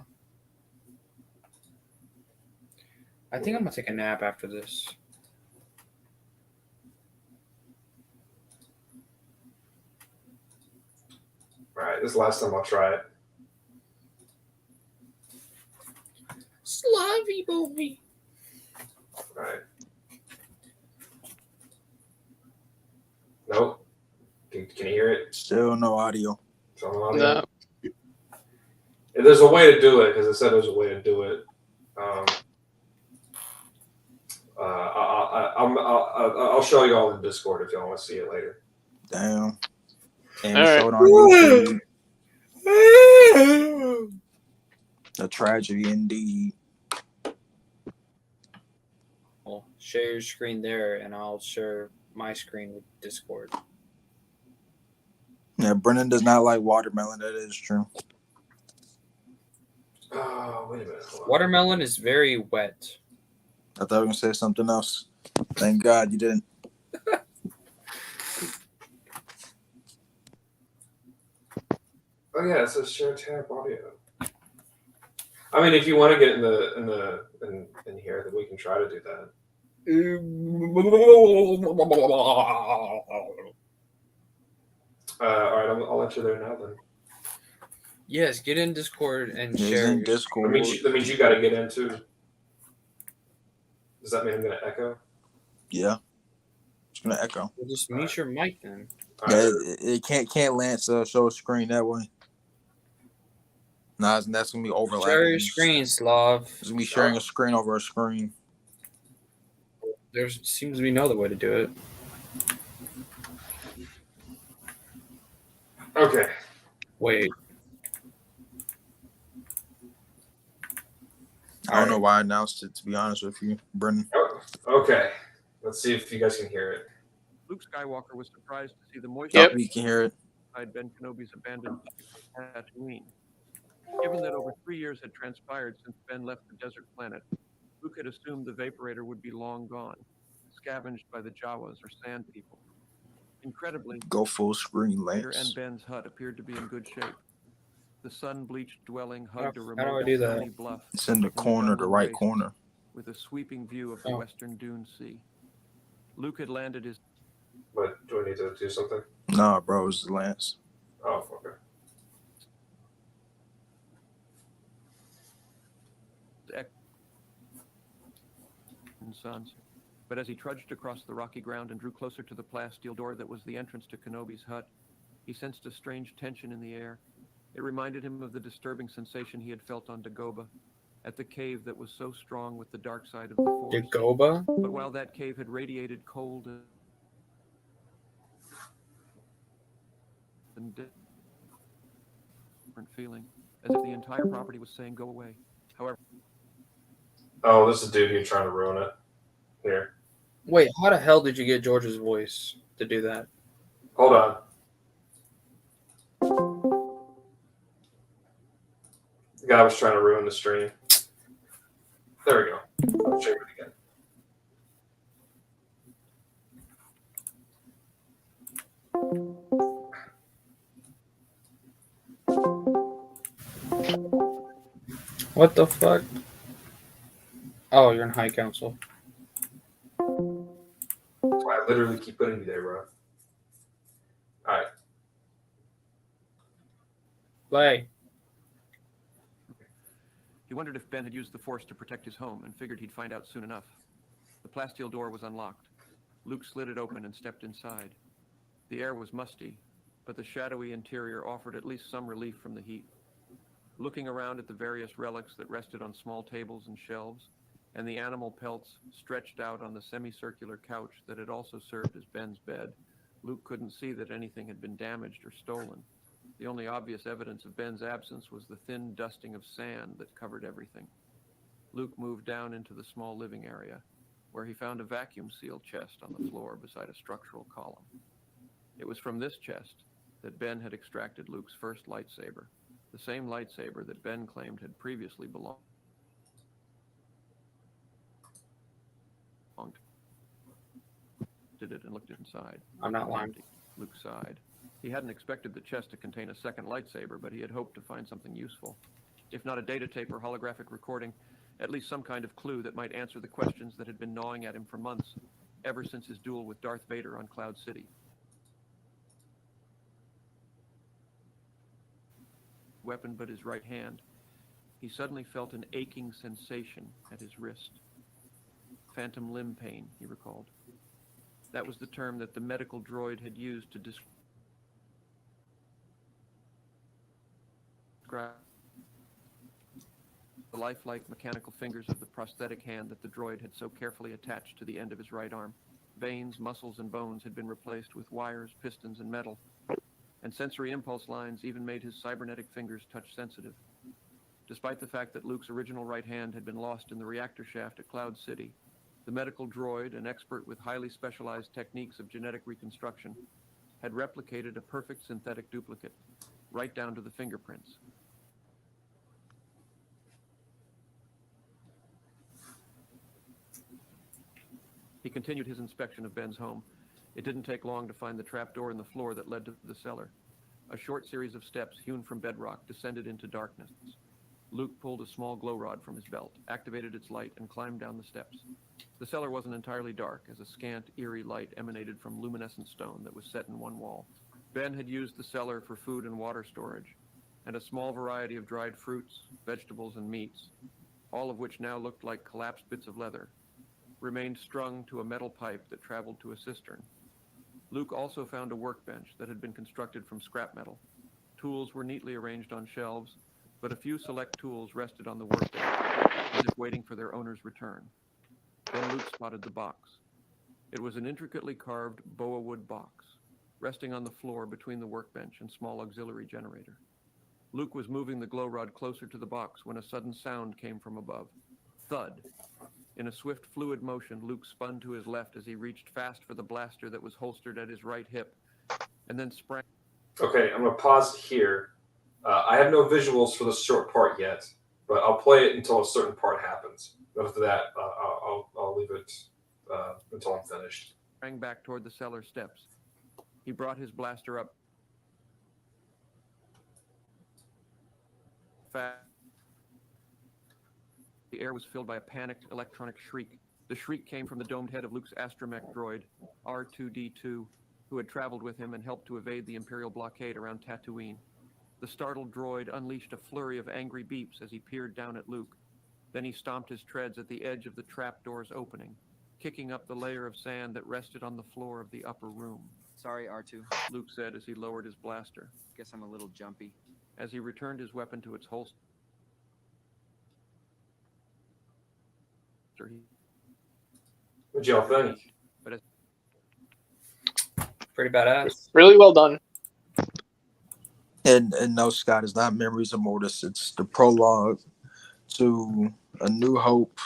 I think I'm gonna take a nap after this. Alright, this is the last time I'll try it. Slavy boy. Alright. Nope. Can you hear it? Still no audio. Some audio? No. There's a way to do it, because it said there's a way to do it. I'll show you all in Discord if y'all want to see it later. Damn. And All right. showed on YouTube. A tragedy indeed. Well, share your screen there, and I'll share my screen with Discord. Yeah, Brennan does not like watermelon. That is true. Oh, wait a minute. Hold on. Watermelon is very wet. I thought I was going to say something else. Thank God you didn't. Oh yeah, it says share tab audio. I mean, if you want to get in here, then we can try to do that. All right, I'll enter there now then. Yes, get in Discord and He's share. in your- Discord. That means you got to get in too. Does that mean I'm gonna echo? Yeah. It's going to echo. Well, just mute your mic then. All Yeah, right. it can't Lance show a screen that way. Nah, that's going to be overlapping. Share your screen, Slav. It's going to be sharing a screen over a screen. There seems to be no other way to do it. Okay. Wait. I don't know why I announced it, to be honest with you, Brennan. Okay. Let's see if you guys can hear it. Luke Skywalker was surprised to see the moisture Yep, you can hear it. inside Ben Kenobi's abandoned Tatooine. Given that over 3 years had transpired since Ben left the desert planet, Luke had assumed the Vaporator would be long gone, scavenged by the Jawas or Sand People. Incredibly, Go full screen, Vader and Lance. Ben's hut appeared to be in good shape. The sun-bleached dwelling hugged a How do remote I do that? stony bluff It's in the corner, the right corner. with a sweeping view of the Oh. western Dune Sea. Luke had landed his But do I need to do something? Nah, bro, it's Lance. Oh, okay. sons. But as he trudged across the rocky ground and drew closer to the plasteel door that was the entrance to Kenobi's hut, he sensed a strange tension in the air. It reminded him of the disturbing sensation he had felt on Dagobah, at the cave that was so strong with the dark side of the Force. Dagobah? But while that cave had radiated cold and different feeling, as if the entire property was saying, "Go away." However, Oh, this is dude here trying to ruin it. Here. Wait, how the hell did you get George's voice to do that? Hold on. The guy was trying to ruin the stream. There we go. I'll show you it again. What the fuck? Oh, you're in High Council. That's why I literally keep putting you there, bro. Alright. Play. he wondered if Ben had used the Force to protect his home and figured he'd find out soon enough. The plasteel door was unlocked. Luke slid it open and stepped inside. The air was musty, but the shadowy interior offered at least some relief from the heat. Looking around at the various relics that rested on small tables and shelves, and the animal pelts stretched out on the semicircular couch that had also served as Ben's bed, Luke couldn't see that anything had been damaged or stolen. The only obvious evidence of Ben's absence was the thin dusting of sand that covered everything. Luke moved down into the small living area, where he found a vacuum-sealed chest on the floor beside a structural column. It was from this chest that Ben had extracted Luke's first lightsaber, the same lightsaber that Ben claimed had previously belonged. Did it and looked inside. I'm not lying. Luke sighed. He hadn't expected the chest to contain a second lightsaber, but he had hoped to find something useful. If not a data tape or holographic recording, at least some kind of clue that might answer the questions that had been gnawing at him for months, ever since his duel with Darth Vader on Cloud City. Weapon but his right hand, he suddenly felt an aching sensation at his wrist. Phantom limb pain, he recalled. That was the term that the medical droid had used to describe the lifelike mechanical fingers of the prosthetic hand that the droid had so carefully attached to the end of his right arm. Veins, muscles, and bones had been replaced with wires, pistons, and metal, and sensory impulse lines even made his cybernetic fingers touch-sensitive. Despite the fact that Luke's original right hand had been lost in the reactor shaft at Cloud City, the medical droid, an expert with highly specialized techniques of genetic reconstruction, had replicated a perfect synthetic duplicate, right down to the fingerprints. He continued his inspection of Ben's home. It didn't take long to find the trapdoor in the floor that led to the cellar. A short series of steps hewn from bedrock descended into darkness. Luke pulled a small glow rod from his belt, activated its light, and climbed down the steps. The cellar wasn't entirely dark, as a scant, eerie light emanated from luminescent stone that was set in one wall. Ben had used the cellar for food and water storage, and a small variety of dried fruits, vegetables, and meats, all of which now looked like collapsed bits of leather, remained strung to a metal pipe that traveled to a cistern. Luke also found a workbench that had been constructed from scrap metal. Tools were neatly arranged on shelves, but a few select tools rested on the workbench, as if waiting for their owner's return. Then Luke spotted the box. It was an intricately carved boa wood box, resting on the floor between the workbench and small auxiliary generator. Luke was moving the glow rod closer to the box when a sudden sound came from above. Thud. In a swift, fluid motion, Luke spun to his left as he reached fast for the blaster that was holstered at his right hip, and then sprang. Okay, I'm going to pause here. I have no visuals for this short part yet, but I'll play it until a certain part happens. After that, I'll leave it until I'm finished. Sprang back toward the cellar steps. He brought his blaster up fast. The air was filled by a panicked electronic shriek. The shriek came from the domed head of Luke's astromech droid, R2-D2, who had traveled with him and helped to evade the Imperial blockade around Tatooine. The startled droid unleashed a flurry of angry beeps as he peered down at Luke. Then he stomped his treads at the edge of the trapdoor's opening, kicking up the layer of sand that rested on the floor of the upper room. Sorry, R2. Luke said as he lowered his blaster. Guess I'm a little jumpy. As he returned his weapon to its holster, What'd y'all think? Pretty badass. Really well done. And no, Scott, it's not Memories of Mortis. It's the prologue to A New Hope.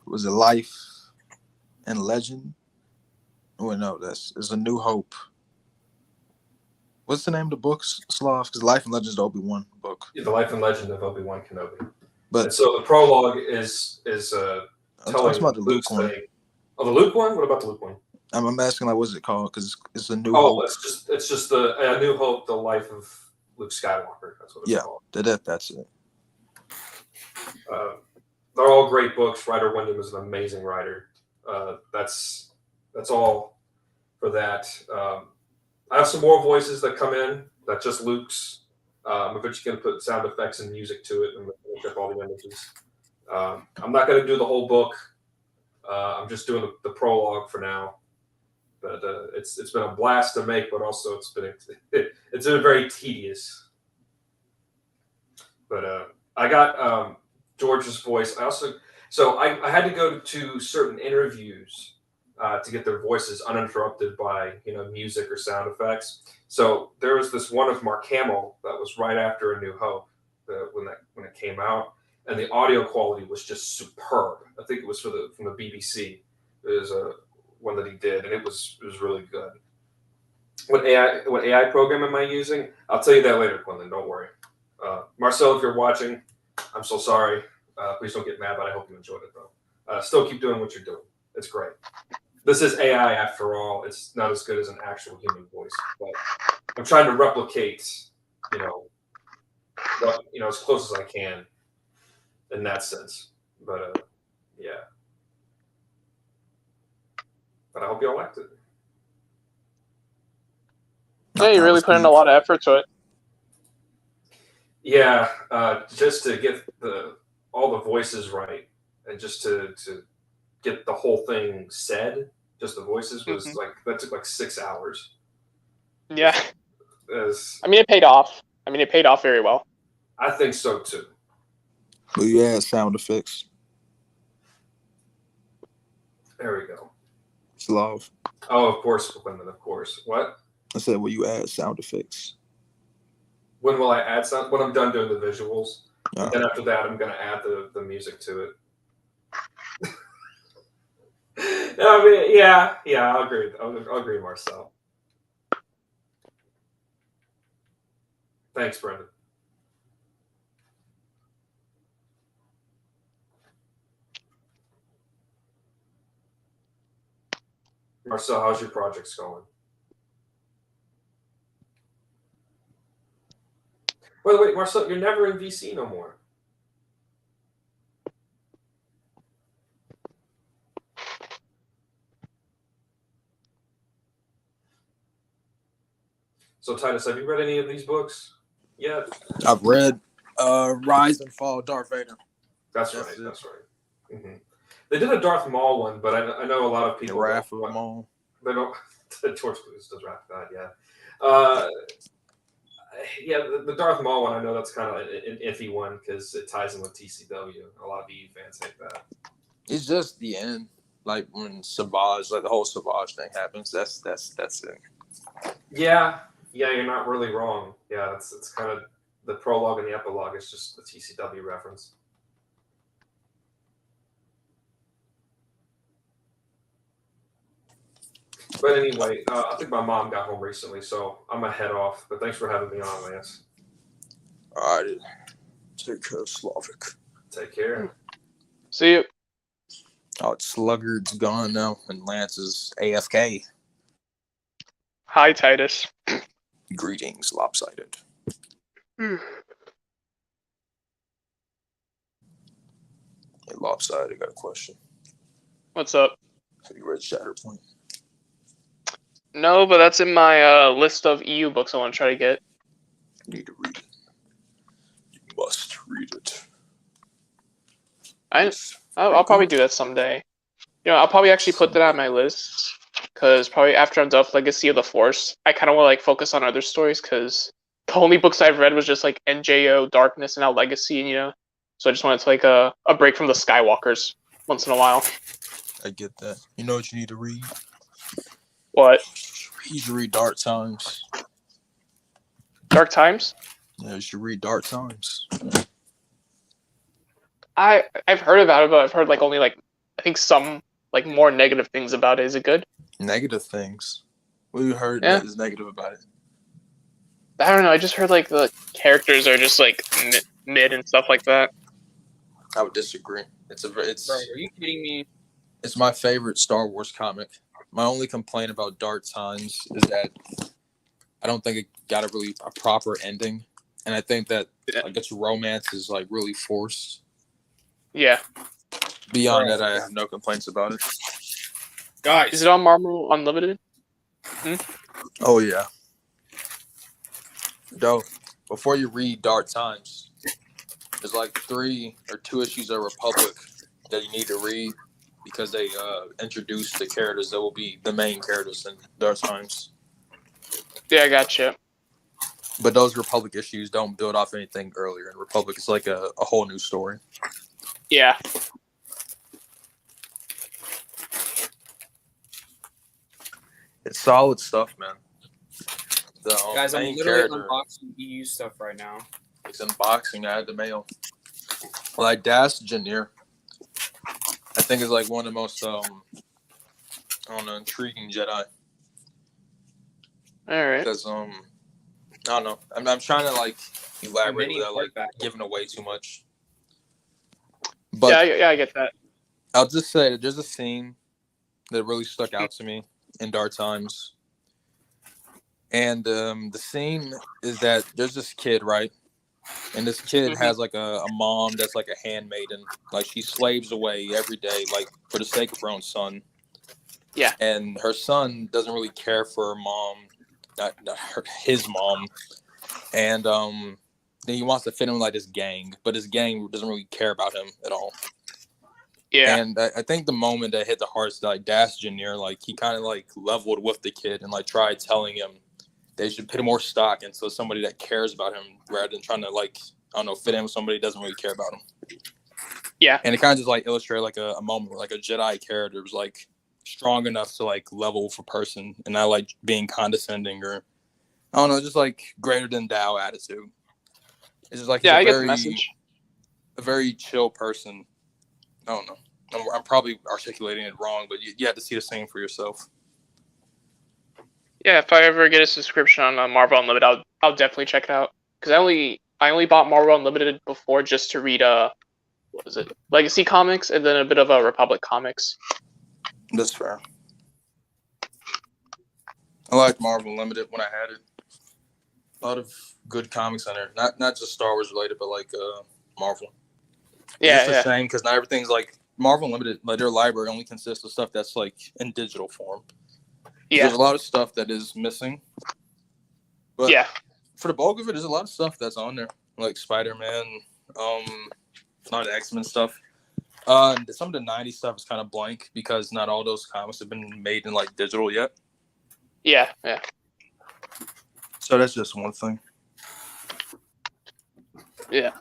Was it Life and Legend? Oh, no, it's A New Hope. What's the name of the book, Slav? Because Life and Legend is the Obi-Wan book. Yeah, the Life and Legend of Obi-Wan Kenobi. But and so the prologue is I'm telling talking about the Luke one. Oh, the Luke one? What about the Luke one? I'm asking, like, what's it called? Because it's A New Oh, Hope. it's just the A New Hope, the life of Luke Skywalker. That's what it's called. That's it. They're all great books. Ryder Wyndham is an amazing writer. That's all for that. I have some more voices that come in. That's just Luke's. I'm eventually going to put sound effects and music to it and look up all the images. I'm not going to do the whole book. I'm just doing the prologue for now. But it's been a blast to make, but also it's been very tedious. But I got George's voice. I had to go to certain interviews to get their voices uninterrupted by music or sound effects. So there was this one of Mark Hamill that was right after A New Hope when it came out, and the audio quality was just superb. I think it was from the BBC. It was a one that he did, and it was really good. What AI program am I using? I'll tell you that later, Quinlan. Don't worry. Marcel, if you're watching, I'm so sorry. Please don't get mad, but I hope you enjoyed it though. Still keep doing what you're doing. It's great. This is AI after all. It's not as good as an actual human voice, but I'm trying to replicate, as close as I can in that sense. But yeah. But I hope y'all liked it. Yeah, you really put in a lot of effort to it. Yeah, just to get all the voices right, and just to get the whole thing said, just the voices was that took like 6 hours. Yeah. I mean, it paid off. It paid off very well. I think so too. Well, you add sound effects. There we go. Slav. Oh, of course, women, of course. What? I said, will you add sound effects? When will I add sound? When I'm done doing the visuals. Yeah. And then after that, I'm going to add the music to it. Yeah, I'll agree. I'll agree, Marcel. Thanks, Brendan. Marcel, how's your projects going? By the way, Marcel, you're never in VC no more. So, Titus, have you read any of these books yet? I've read Rise and Fall of Darth Vader. That's right. Mm-hmm. They did a Darth Maul one, but I know a lot of people. The Wrath of Maul. They don't. George Lucas does Wrath of God, yeah. The Darth Maul one, I know that's kind of an iffy one because it ties in with TCW. A lot of EU fans hate that. It's just the end, like when Savage, like the whole Savage thing happens. That's it. Yeah, you're not really wrong. Yeah, it's kind of the prologue and the epilogue is just the TCW reference. But anyway, I think my mom got home recently, so I'm gonna head off. But thanks for having me on, Lance. All right, take care, Slavic. Take care. See you. Oh, Sluggard's gone now, and Lance is AFK. Hi, Titus. Greetings, Lopsided. Hey, Lopsided, I got a question. What's up? Have you read Shatterpoint? No, but that's in my list of EU books I want to try to get. You need to read it. You must read it. I'll probably do that someday. I'll probably actually put that on my list because probably after I'm done with Legacy of the Force, I kind of want to focus on other stories because the only books I've read was just NJO, Darkness, and now Legacy, So I just wanted to take a break from the Skywalkers once in a while. I get that. You know what you need to read? What? You should read Dark Times. Dark Times? Yeah, you should read Dark Times. I've heard about it, but I've heard only I think some more negative things about it. Is it good? Negative things. What have you heard Yeah. that is negative about it? I don't know. I just heard the characters are just mid and stuff like that. I would disagree. It's Bro, are you kidding me? It's my favorite Star Wars comic. My only complaint about Dark Times is that I don't think it got a proper ending, and I think that its romance is really forced. Yeah. Beyond that, I have no complaints about it. Guys, Is it on Marvel Unlimited? Oh yeah. Though, before you read Dark Times, there's 3 or 2 issues of Republic that you need to read because they introduce the characters that will be the main characters in Dark Times. Yeah, I gotcha. But those Republic issues don't build off anything earlier in Republic. It's a whole new story. Yeah. It's solid stuff, man. The Guys, I'm main literally character, unboxing EU stuff right now. it's unboxing. I had the mail. Like Das Janier, I think is like one of the most I don't know, intriguing Jedi. All right. Because I don't know. I'm trying to like elaborate mini without like hardback. giving away too much. But Yeah, I get that. I'll just say that there's a scene that really stuck out to me in Dark Times. And the scene is that there's this kid, right? And this kid has like a mom that's like a handmaiden. Like she slaves away every day, like for the sake of her own son. Yeah. And her son doesn't really care for her mom, his mom. And then he wants to fit in with like this gang, but his gang doesn't really care about him at all. Yeah. And I think the moment that hit the hardest, like Das Junior, like he kind of like leveled with the kid and like tried telling him they should put more stock into somebody that cares about him rather than trying to like, I don't know, fit in with somebody that doesn't really care about him. Yeah. And it kind of just like illustrated like a moment where like a Jedi character was like strong enough to like level with a person and not like being condescending or I don't know, just like greater than thou attitude. It's just like I get the message. A very chill person. I don't know. I'm probably articulating it wrong, but you have to see the same for yourself. Yeah, if I ever get a subscription on Marvel Unlimited, I'll definitely check it out. Because I only bought Marvel Unlimited before just to read what is it, Legacy comics and then a bit of Republic comics. That's fair. I liked Marvel Unlimited when I had it. A lot of good comics on there, not just Star Wars related, but like Marvel. It's just a shame because not everything's like Marvel Unlimited. Like their library only consists of stuff that's like in digital form. Yeah, there's a lot of stuff that is missing. But for the bulk of it, there's a lot of stuff that's on there, like Spider-Man, a lot of X-Men stuff. Some of the '90s stuff is kind of blank because not all those comics have been made in like digital yet. Yeah. So that's just one thing. Yeah.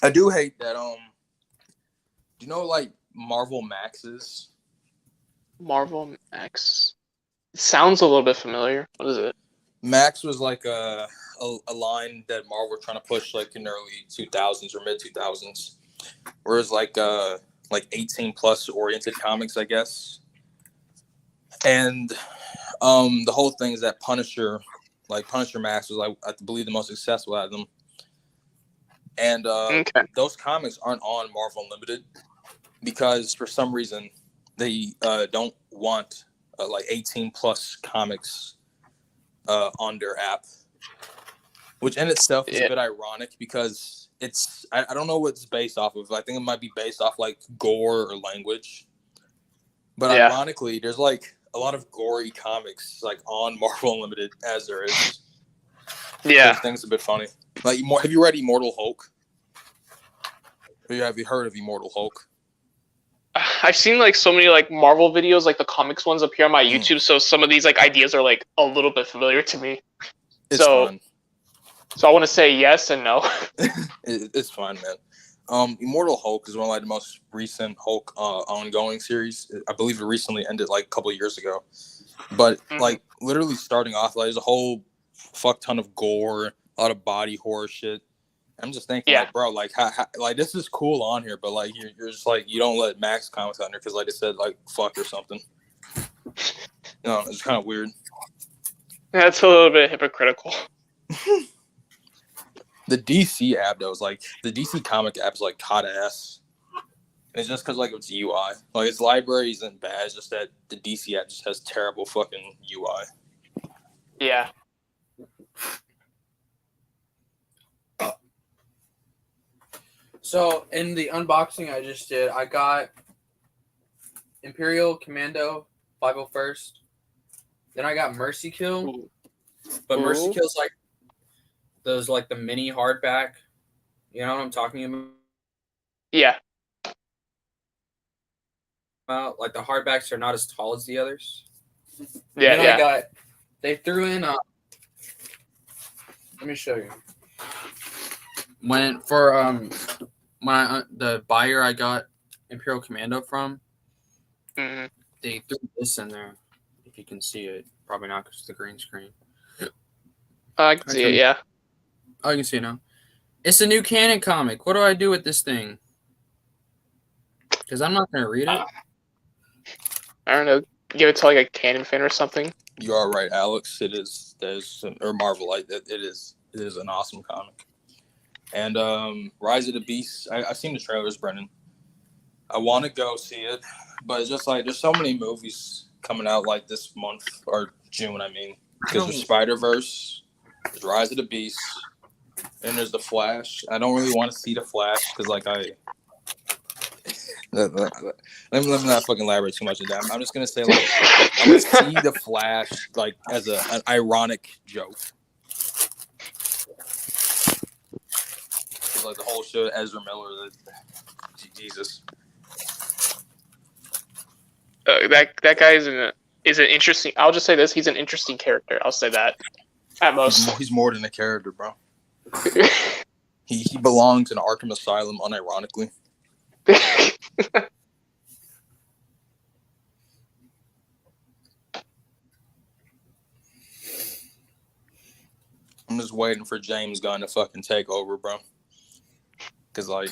I do hate that. Do you know like Marvel Maxes? Marvel Max. It sounds a little bit familiar. What is it? Max was like a line that Marvel were trying to push like in the early 2000s or mid 2000s, whereas like 18 plus oriented comics, I guess. And the whole thing is that Punisher Max was like I believe the most successful out of them. And those comics aren't on Marvel Unlimited because for some reason they don't want like 18 plus comics on their app, which in itself is a bit ironic because it's I don't know what it's based off of. I think it might be based off like gore or language. But ironically, there's like a lot of gory comics like on Marvel Unlimited as there is. Yeah. I think it's a bit funny. Like, have you read Immortal Hulk? Or have you heard of Immortal Hulk? I've seen like so many like Marvel videos, like the comics ones appear on my YouTube, so some of these like ideas are like a little bit familiar to me. It's fun. So I want to say yes and no. It's fun, man. Immortal Hulk is one of like the most recent Hulk ongoing series. I believe it recently ended like a couple of years ago. But like literally starting off, like there's a whole fuck ton of gore, a lot of body horror shit. I'm just thinking, like, bro, like, how, like this is cool on here, but like you're just like you don't let Max comics on there because like they said like fuck or something. No, it's kind of weird. Yeah, it's a little bit hypocritical. The DC app though is like the DC comic app is like hot ass. It's just because like it's UI, like its library isn't bad. It's just that the DC app just has terrible fucking UI. Yeah. So in the unboxing I just did, I got Imperial Commando 501st. Then I got Mercy Kill. But Mercy Kill's like those like the mini hardback. You know what I'm talking about? Yeah. Like the hardbacks are not as tall as the others. Yeah. They threw in let me show you. The buyer I got Imperial Commando from, Mhm. They threw this in there. If you can see it, probably not because of the green screen. I can see it. Yeah. Oh, you can see it now. It's a new canon comic. What do I do with this thing? Because I'm not gonna read it. I don't know. Give it to like a canon fan or something. You are right, Alex. It is. Or Marvelite. It is. It is an awesome comic. And Rise of the Beast. I've seen the trailers, Brendan. I want to go see it, but it's just like there's so many movies coming out like this month or June. I mean, because there's Spider-Verse, there's Rise of the Beast, and there's the Flash. I don't really want to see the Flash because like let me not fucking elaborate too much on that. I'm just gonna say like I would see the Flash like as an ironic joke. Like the whole show, Ezra Miller, Jesus. That guy is an interesting. I'll just say this: he's an interesting character. I'll say that at most. He's more than a character, bro. He belongs in Arkham Asylum, unironically. I'm just waiting for James Gunn to fucking take over, bro. Because, like,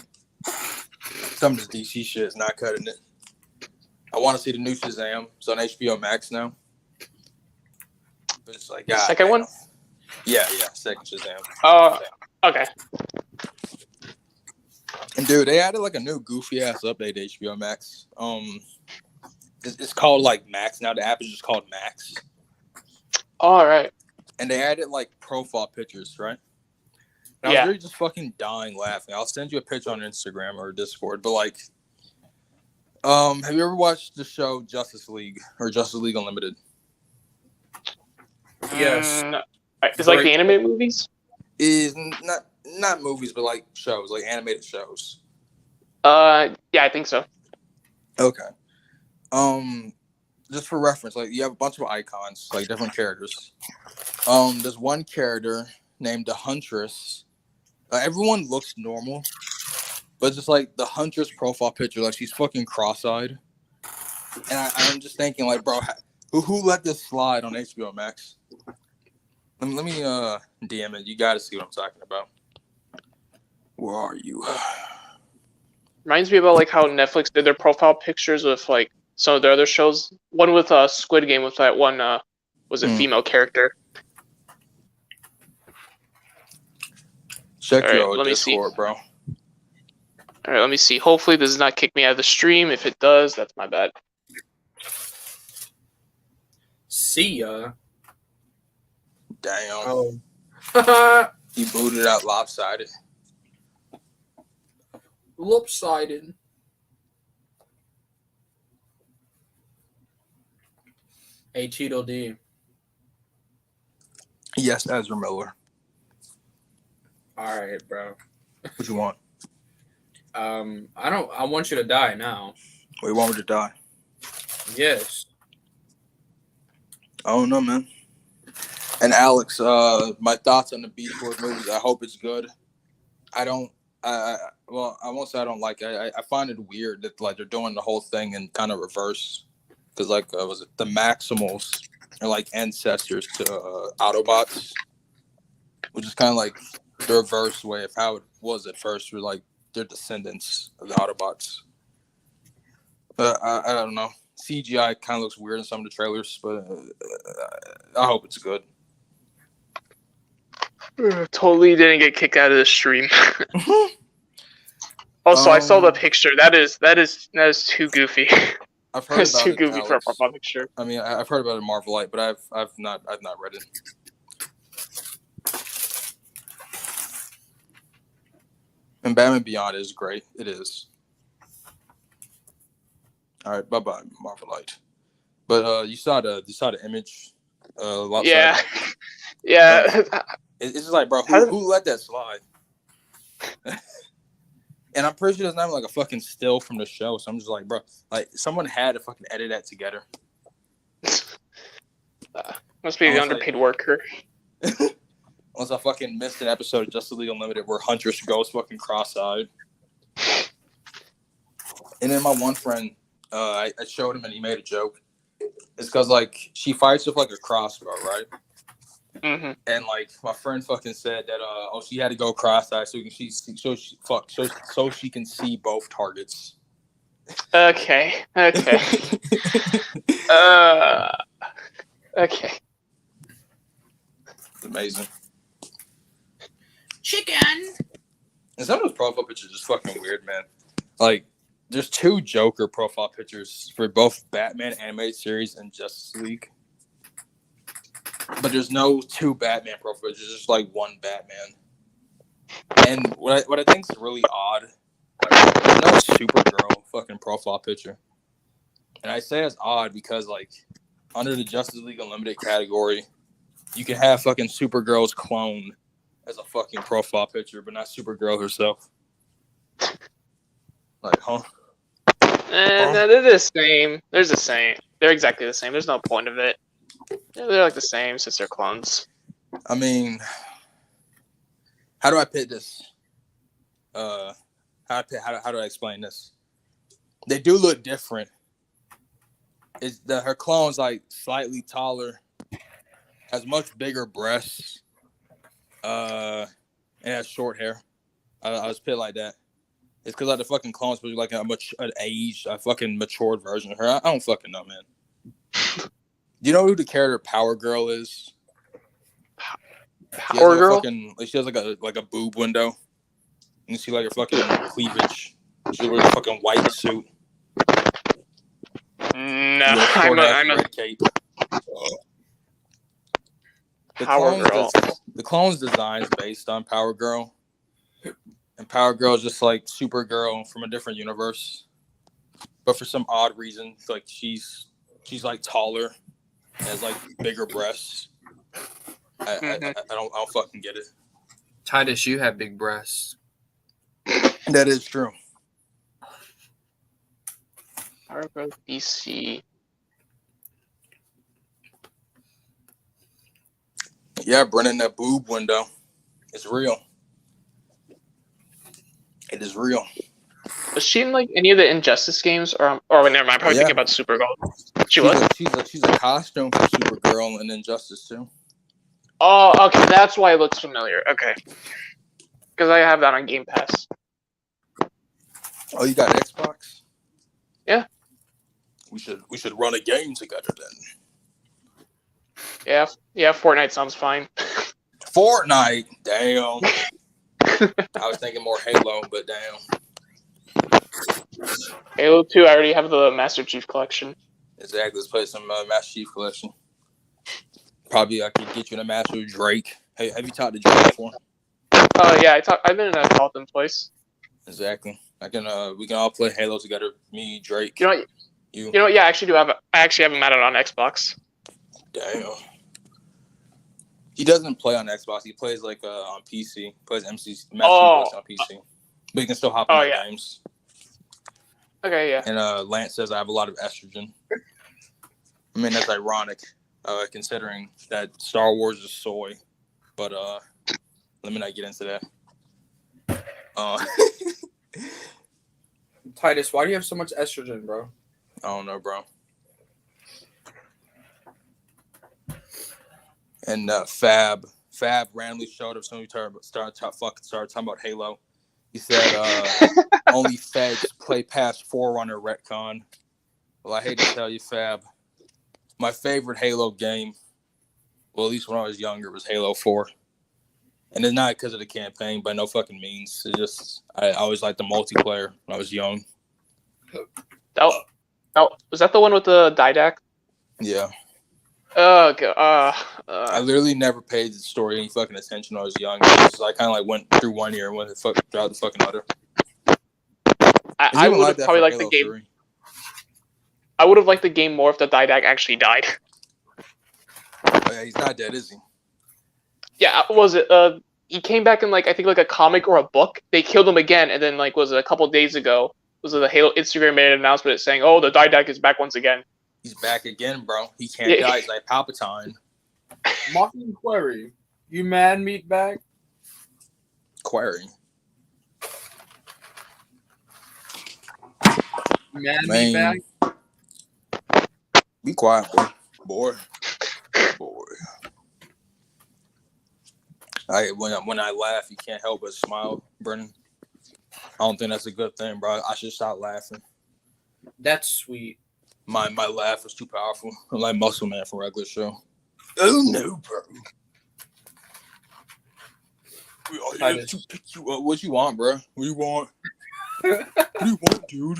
some of this DC shit is not cutting it. I want to see the new Shazam. It's on HBO Max now. But it's like, God, second one? Yeah, second Shazam. Oh, okay. And dude, they added like a new goofy ass update to HBO Max. It's called like Max now. The app is just called Max. All right. And they added like profile pictures, right? And I was really just fucking dying laughing. I'll send you a picture on Instagram or Discord. But like, have you ever watched the show Justice League or Justice League Unlimited? Yes. It's like the animated movies? Is not movies, but like shows, like animated shows. Yeah, I think so. Okay. Just for reference, like you have a bunch of icons, like different characters. There's one character named the Huntress. Everyone looks normal, but just like the Huntress profile picture, like she's fucking cross-eyed. And I'm just thinking, like, bro, who let this slide on HBO Max? Let me DM it. You got to see what I'm talking about. Where are you? Reminds me about like how Netflix did their profile pictures with like some of their other shows. One with Squid Game with that one was a female character. Check your Discord, bro. All right, let me see. Hopefully this does not kick me out of the stream. If it does, that's my bad. See ya. Damn. Oh. He booted out lopsided. Lopsided. Hey, Cheeto D. Yes, Ezra Miller. All right, bro. What you want? I want you to die now. What you want me to die? Yes. I don't know, man. And Alex, my thoughts on the Beast Wars movies. I hope it's good. I won't say I don't like it. I find it weird that like they're doing the whole thing in kind of reverse. Because like was it the Maximals are like ancestors to Autobots, which is kind of like the reverse way of how it was at first. We're like they're descendants of the Autobots. I don't know. CGI kind of looks weird in some of the trailers, but I hope it's good. Totally didn't get kicked out of the stream. Also, I saw the picture. That is too goofy. I've heard That's about too it, goofy for a Alex. profile picture. I mean, I've heard about it in Marvelite, but I've not read it. And Batman Beyond is great. It is. All right, bye bye, Marvelite. But you saw the image. Yeah, yeah. It's just like, bro, who let that slide? And I'm pretty sure there's not even like a fucking still from the show. So I'm just like, bro, like someone had to fucking edit that together. Must be the underpaid worker. Unless I fucking missed an episode of Justice League Unlimited where Huntress goes fucking cross-eyed. And then my one friend, I showed him and he made a joke. It's because like she fights with like a crossbow, right? Mm-hmm. And like my friend fucking said that she had to go cross-eyed so she can see both targets. Okay. Okay. Okay. It's amazing. Chicken. And some of those profile pictures are just fucking weird, man. Like, there's 2 Joker profile pictures for both Batman animated series and Justice League. But there's no 2 Batman profile pictures, just like 1 Batman. And what I think is really odd, like, there's no Supergirl fucking profile picture. And I say it's odd because, like, under the Justice League Unlimited category, you can have fucking Supergirl's clone as a fucking profile picture, but not Supergirl herself. Like, huh? No, they're the same. They're the same. They're exactly the same. There's no point of it. They're like the same since they're clones. I mean, how do I put this? How do I explain this? They do look different. Her clone's like slightly taller, has much bigger breasts, and has short hair. I was put like that. It's because like the fucking clone's supposed to be like a fucking matured version of her. I don't fucking know, man. Do you know who the character Power Girl is? Power Girl? She has like a boob window. You see like her fucking cleavage. She wears a fucking white suit. No, I'm a red cape. Power Girl. The clone's design is based on Power Girl. And Power Girl is just like Supergirl from a different universe. But for some odd reason, like she's like taller, has like bigger breasts. I don't fucking get it. Titus, you have big breasts. That is true. Power Girl DC. Yeah, Brennan, that boob window is real. It is real. Was she in like any of the Injustice games, or never mind? I'm probably thinking about Supergirl. She's a costume for Supergirl and Injustice too. Oh, okay, that's why it looks familiar. Okay, because I have that on Game Pass. Oh, you got Xbox? Yeah. We should run a game together then. Yeah. Fortnite sounds fine. Fortnite, damn. I was thinking more Halo, but damn. Halo 2, I already have the Master Chief Collection. Exactly. Let's play some Master Chief Collection. Probably I could get you in a match with Drake. Hey, have you talked to Drake before? Yeah, I've been in a Dalton place. Exactly. We can all play Halo together. Me, Drake. You know what? Yeah, I actually have him added on Xbox. Damn. He doesn't play on Xbox. He plays like on PC. He plays Master Chief Collection on PC. But he can still hop on games. Okay, yeah. And Lance says I have a lot of estrogen. I mean, that's ironic, considering that Star Wars is soy. But let me not get into that. Titus, why do you have so much estrogen, bro? I don't know, bro. And Fab randomly showed up. So we started talking about Halo. He said only feds play past Forerunner retcon. Well, I hate to tell you, Fab, my favorite Halo game, well, at least when I was younger, was Halo 4. And it's not because of the campaign, by no fucking means. It's just I always liked the multiplayer when I was young. Was that the one with the Didac? Yeah. Oh god. I literally never paid the story any fucking attention when I was young. I kind of like went through one year and went to throughout the fucking other. I would have probably liked the game. 3. I would have liked the game more if the Didac actually died. Oh, yeah, he's not dead, is he? Yeah, was it? He came back in like I think like a comic or a book. They killed him again, and then like was it a couple days ago? Was it the Halo Instagram made an announcement saying, "Oh, the Didac is back once again." He's back again, bro. He can't die. He's like Palpatine. Mocking Query, you mad meat bag? Query. Mad meat bag? Be quiet, boy. Boy. When I laugh, you can't help but smile, Brennan. I don't think that's a good thing, bro. I should stop laughing. That's sweet. My laugh is too powerful. I'm like Muscle Man from Regular Show. Oh no, bro. We all here to pick you up. What you want, bro? What you want? What do you want, dude?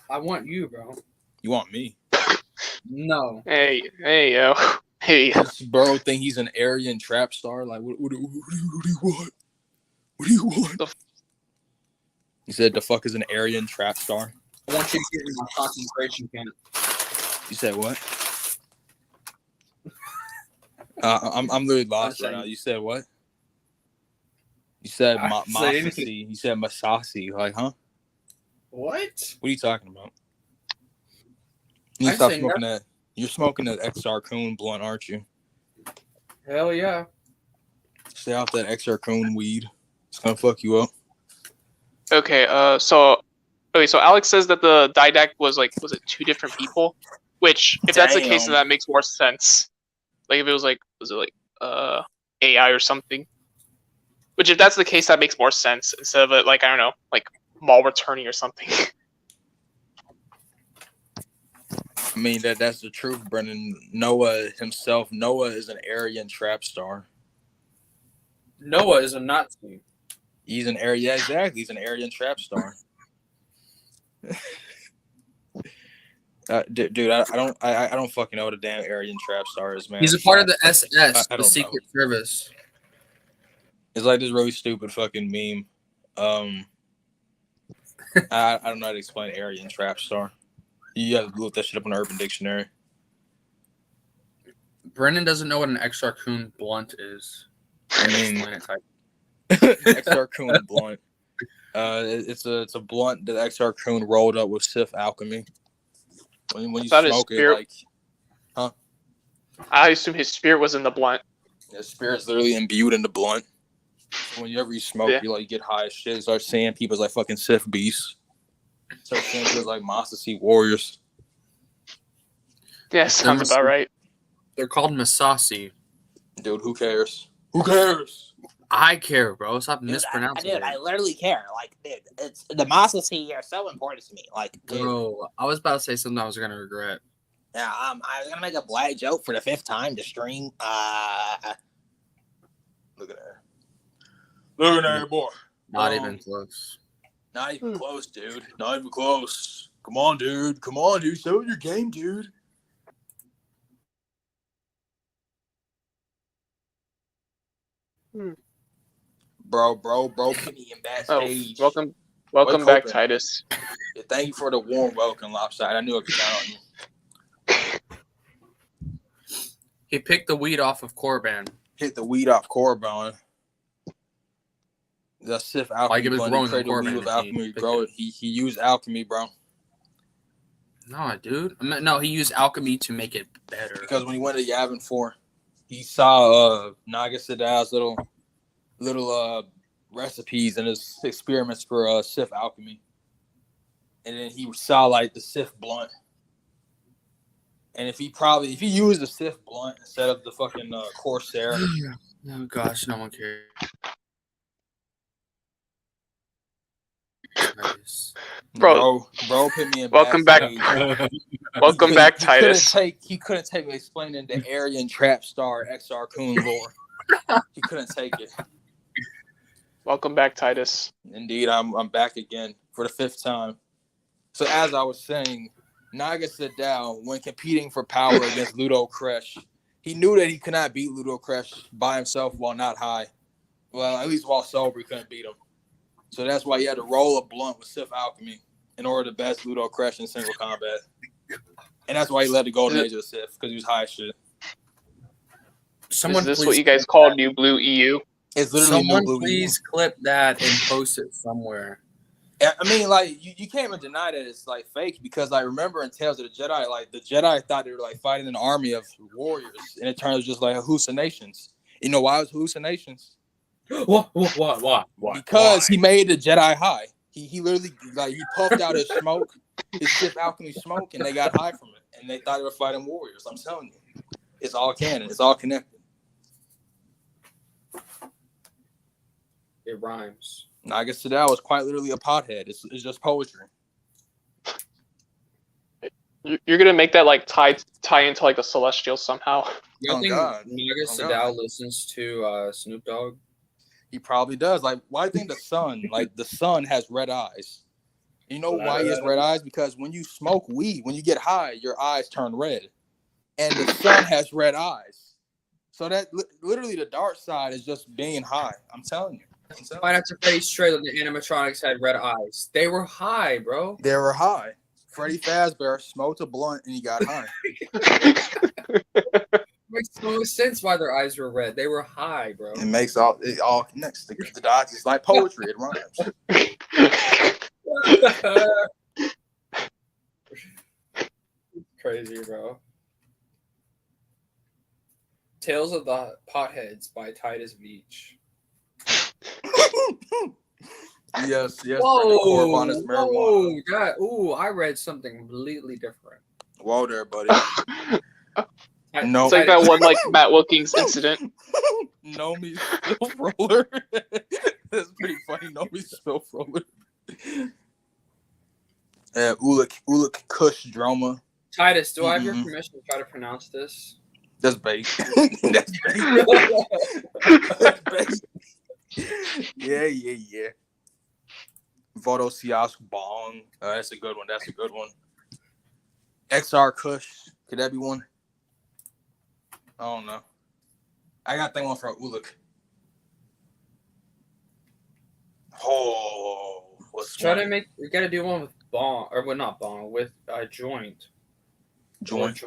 I want you, bro. You want me? No. Hey, yo. Hey. This bro think he's an Aryan trap star. Like, what do you want? What do you want? He said the fuck is an Aryan trap star. I want you to get in my concentration camp. You said what? I'm literally lost right now. You said what? You said Masasi. You said Masasi. Like, huh? What? What are you talking about? You stop smoking that. You're smoking that XR Coon blunt, aren't you? Hell yeah. Stay off that XR Coon weed. It's gonna fuck you up. Okay, so Alex says that the Didact was it 2 different people? Which, if that's the case, then that makes more sense. Like, if it was AI or something? Which, if that's the case, that makes more sense instead of it, I don't know, Maul returning or something. I mean, that's the truth, Brendan. Noah himself, Noah is an Aryan trap star. Noah is a Nazi. He's an Aryan, yeah, exactly. He's an Aryan trap star. Dude, I don't fucking know what a damn Aryan trap star is, man. He's a part of the SS, the Secret Service. It's like this really stupid fucking meme. I don't know how to explain Aryan trap star. You gotta look that shit up on Urban Dictionary. Brennan doesn't know what an XR Coon blunt is. I mean, XR Coon blunt. It's a blunt that XR Coon rolled up with Sith alchemy. When you smoke it, huh? I assume his spirit was in the blunt. His spirit's literally imbued in the blunt. So whenever you smoke, you get high as shit. You start seeing people as like fucking Sith beasts. Start seeing people as like Master warriors. Yeah, sounds about right. They're called Masasi. Dude, who cares? Who cares? I care, bro. Stop mispronouncing it. I literally care. Like, dude, it's the Masasi are so important to me. Like, dude. Bro, I was about to say something I was gonna regret. Yeah, I was gonna make a black joke for the 5th time to stream. Look at her. Look at her, boy. Not even close. Not even close, dude. Not even close. Come on, dude. Come on, dude. Show your game, dude. Bro, put me in backstage. Welcome back, Titus. Yeah, thank you for the warm welcome, Lopside. I knew I could count on you. He picked the weed off of Korban. Hit the weed off Korban. The Sith alchemy. Like it was growing the weed with alchemy. He used alchemy, bro. No, dude. No, he used alchemy to make it better. Because when he went to Yavin 4, he saw Naga Sadow's little recipes and his experiments for Sith alchemy. And then he saw like the Sith blunt. And if he used the Sith blunt instead of the fucking Corsair. Oh gosh, no one cares. Bro, put me in. Welcome back. Welcome back, Titus. He couldn't take me explaining the Aryan trap star XR Coon lore. He couldn't take it. Welcome back, Titus. Indeed, I'm back again for the 5th time. So as I was saying, Naga Sadao, when competing for power against Ludo Kresh, he knew that he could not beat Ludo Kresh by himself while not high. Well, at least while sober, he couldn't beat him. So that's why he had to roll a blunt with Sith alchemy in order to best Ludo Kresh in single combat. And that's why he led the Golden Age of the Sith, because he was high as shit. Is this what you guys call New Blue EU? It's literally Someone New Blue please clip that and post it somewhere. I mean, like, you can't even deny that it's, like, fake because, like, remember in Tales of the Jedi, like, the Jedi thought they were, like, fighting an army of warriors, and it turned out just, like, hallucinations. You know why it was hallucinations? What? Because he made the Jedi high. He literally, like, he puffed out his smoke, his Sith alchemy smoke, and they got high from it, and they thought they were fighting warriors. I'm telling you, it's all canon. It's all connected. It rhymes. Naga Sadao was quite literally a pothead. It's just poetry. You're gonna make that like tie into like the Celestials somehow. You Oh, think God. Naga Oh, Sadao God. listens to Snoop Dogg? He probably does. Like, why do you think the sun has red eyes? You know why he has red eyes? Because when you smoke weed, when you get high, your eyes turn red. And the sun has red eyes. So that literally the dark side is just being high. I'm telling you. Find out to Freddy's trailer, the animatronics had red eyes. They were high, bro. They were high. Freddy Fazbear smoked a blunt and he got high. Makes no sense why their eyes were red. They were high, bro. It all connects. The dots is like poetry. It rhymes. Crazy, bro. Tales of the Potheads by Titus Veach. Yes. Whoa, Marijuana. God. Ooh, I read something completely different. Whoa there, buddy. No. It's like that one like Matt Wilkins incident. Nomi's Filth Roller. That's pretty funny. Nomi's Filth Roller. Uluk Kush Droma. Titus, do I have your permission to try to pronounce this? That's bait. That's bait. That's bait. Yeah. Voto Sias Bong. That's a good one. XR Kush. Could that be one? I don't know. I got to think one for Uluk. Oh, what's Try one? to make. We got to do one with bong, or well, not bong, with joint. Joint.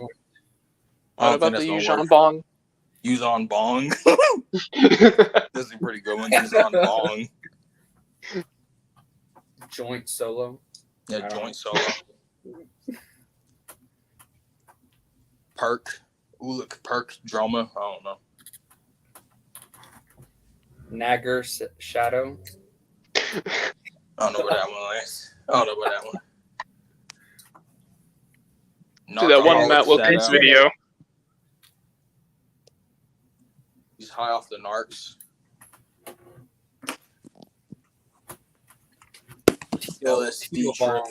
What about the Yuuzhan Bong? Yuuzhan Bong. This is a pretty good one. Yuuzhan Bong. Joint solo. Yeah, joint solo. Perk. Uluk Perk Droma. I don't know. Nagger Shadow. I don't know where that one is. I don't know where that one. To that one Matt Wilkins video. He's high off the narcs. LSD trip.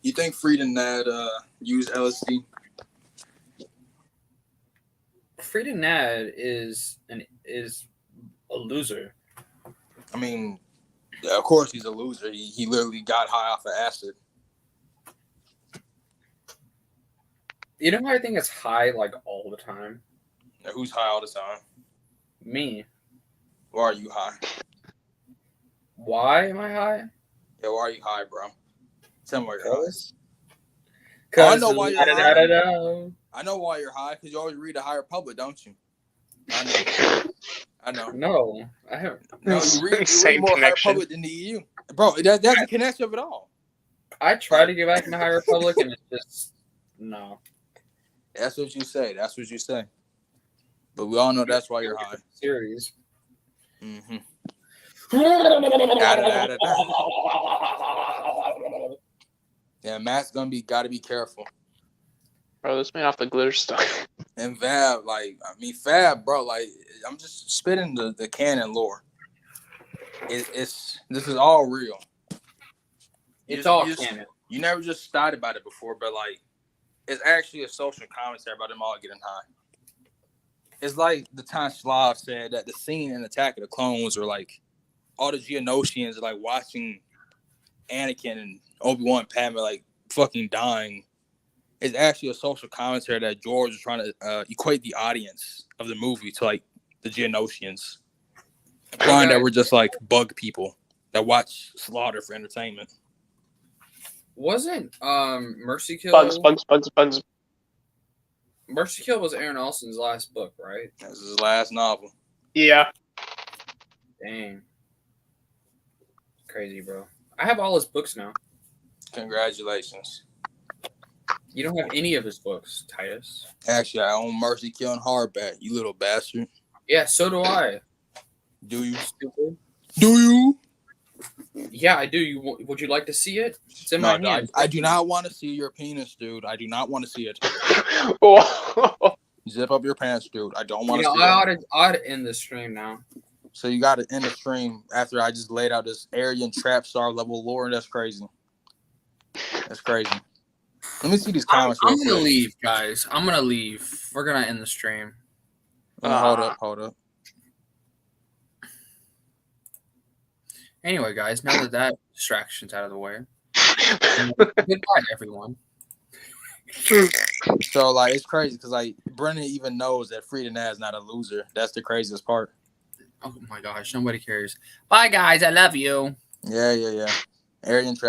You think Frieden Nad used LSD? Frieden Nad is a loser. I mean, of course he's a loser. He literally got high off of acid. You know how I think it's high like all the time? Now, who's high all the time? Me. Why are you high? Why am I high? Yeah, why are you high, bro? Tell me why you're high. Because I know why you're high. I know why you're high, because you always read the High Republic, don't you? I know. No, I haven't. No, you read more High Republic than the EU. Bro, that's the connection of it all. I try to get back in the High Republic, and it's just, no. That's what you say. But we all know that's why you're high. Series. Mm-hmm. Yeah, Matt's gotta be careful. Bro, this made off the glitter stuff. And Fab, Fab, bro, I'm just spitting the canon lore. This is all real. It's all canon. You never just thought about it before, but it's actually a social commentary about them all getting high. It's like the time Slav said that the scene in Attack of the Clones were all the Geonosians are watching Anakin and Obi-Wan and Padme fucking dying. It's actually a social commentary that George was trying to equate the audience of the movie to the Geonosians. Implying that we're just bug people that watch slaughter for entertainment. Wasn't Mercy Kill Bugs. Mercy Kill was Aaron Alston's last book, right? That was his last novel. Yeah. Dang. Crazy, bro. I have all his books now. Congratulations. You don't have any of his books, Titus. Actually, I own Mercy Kill and Hardback, you little bastard. Yeah, so do I. Do you? Stupid. Do you? Yeah, I do. Would you like to see it? It's in No, my hand. I do not want to see your penis, dude. I do not want to see it. Zip up your pants, dude. I don't want to see it. I ought to end the stream now. So you got to end the stream after I just laid out this Aryan trap star level lore. That's crazy. That's crazy. Let me see these comments. I'm gonna leave, guys. I'm gonna leave. We're gonna end the stream. Hold up. Anyway, guys, now that distraction's out of the way, goodbye, everyone. So like it's crazy because like Brennan even knows that Frida is not a loser. That's the craziest part. Oh my gosh, nobody cares. Bye, guys. I love you. Yeah. Aryan trap.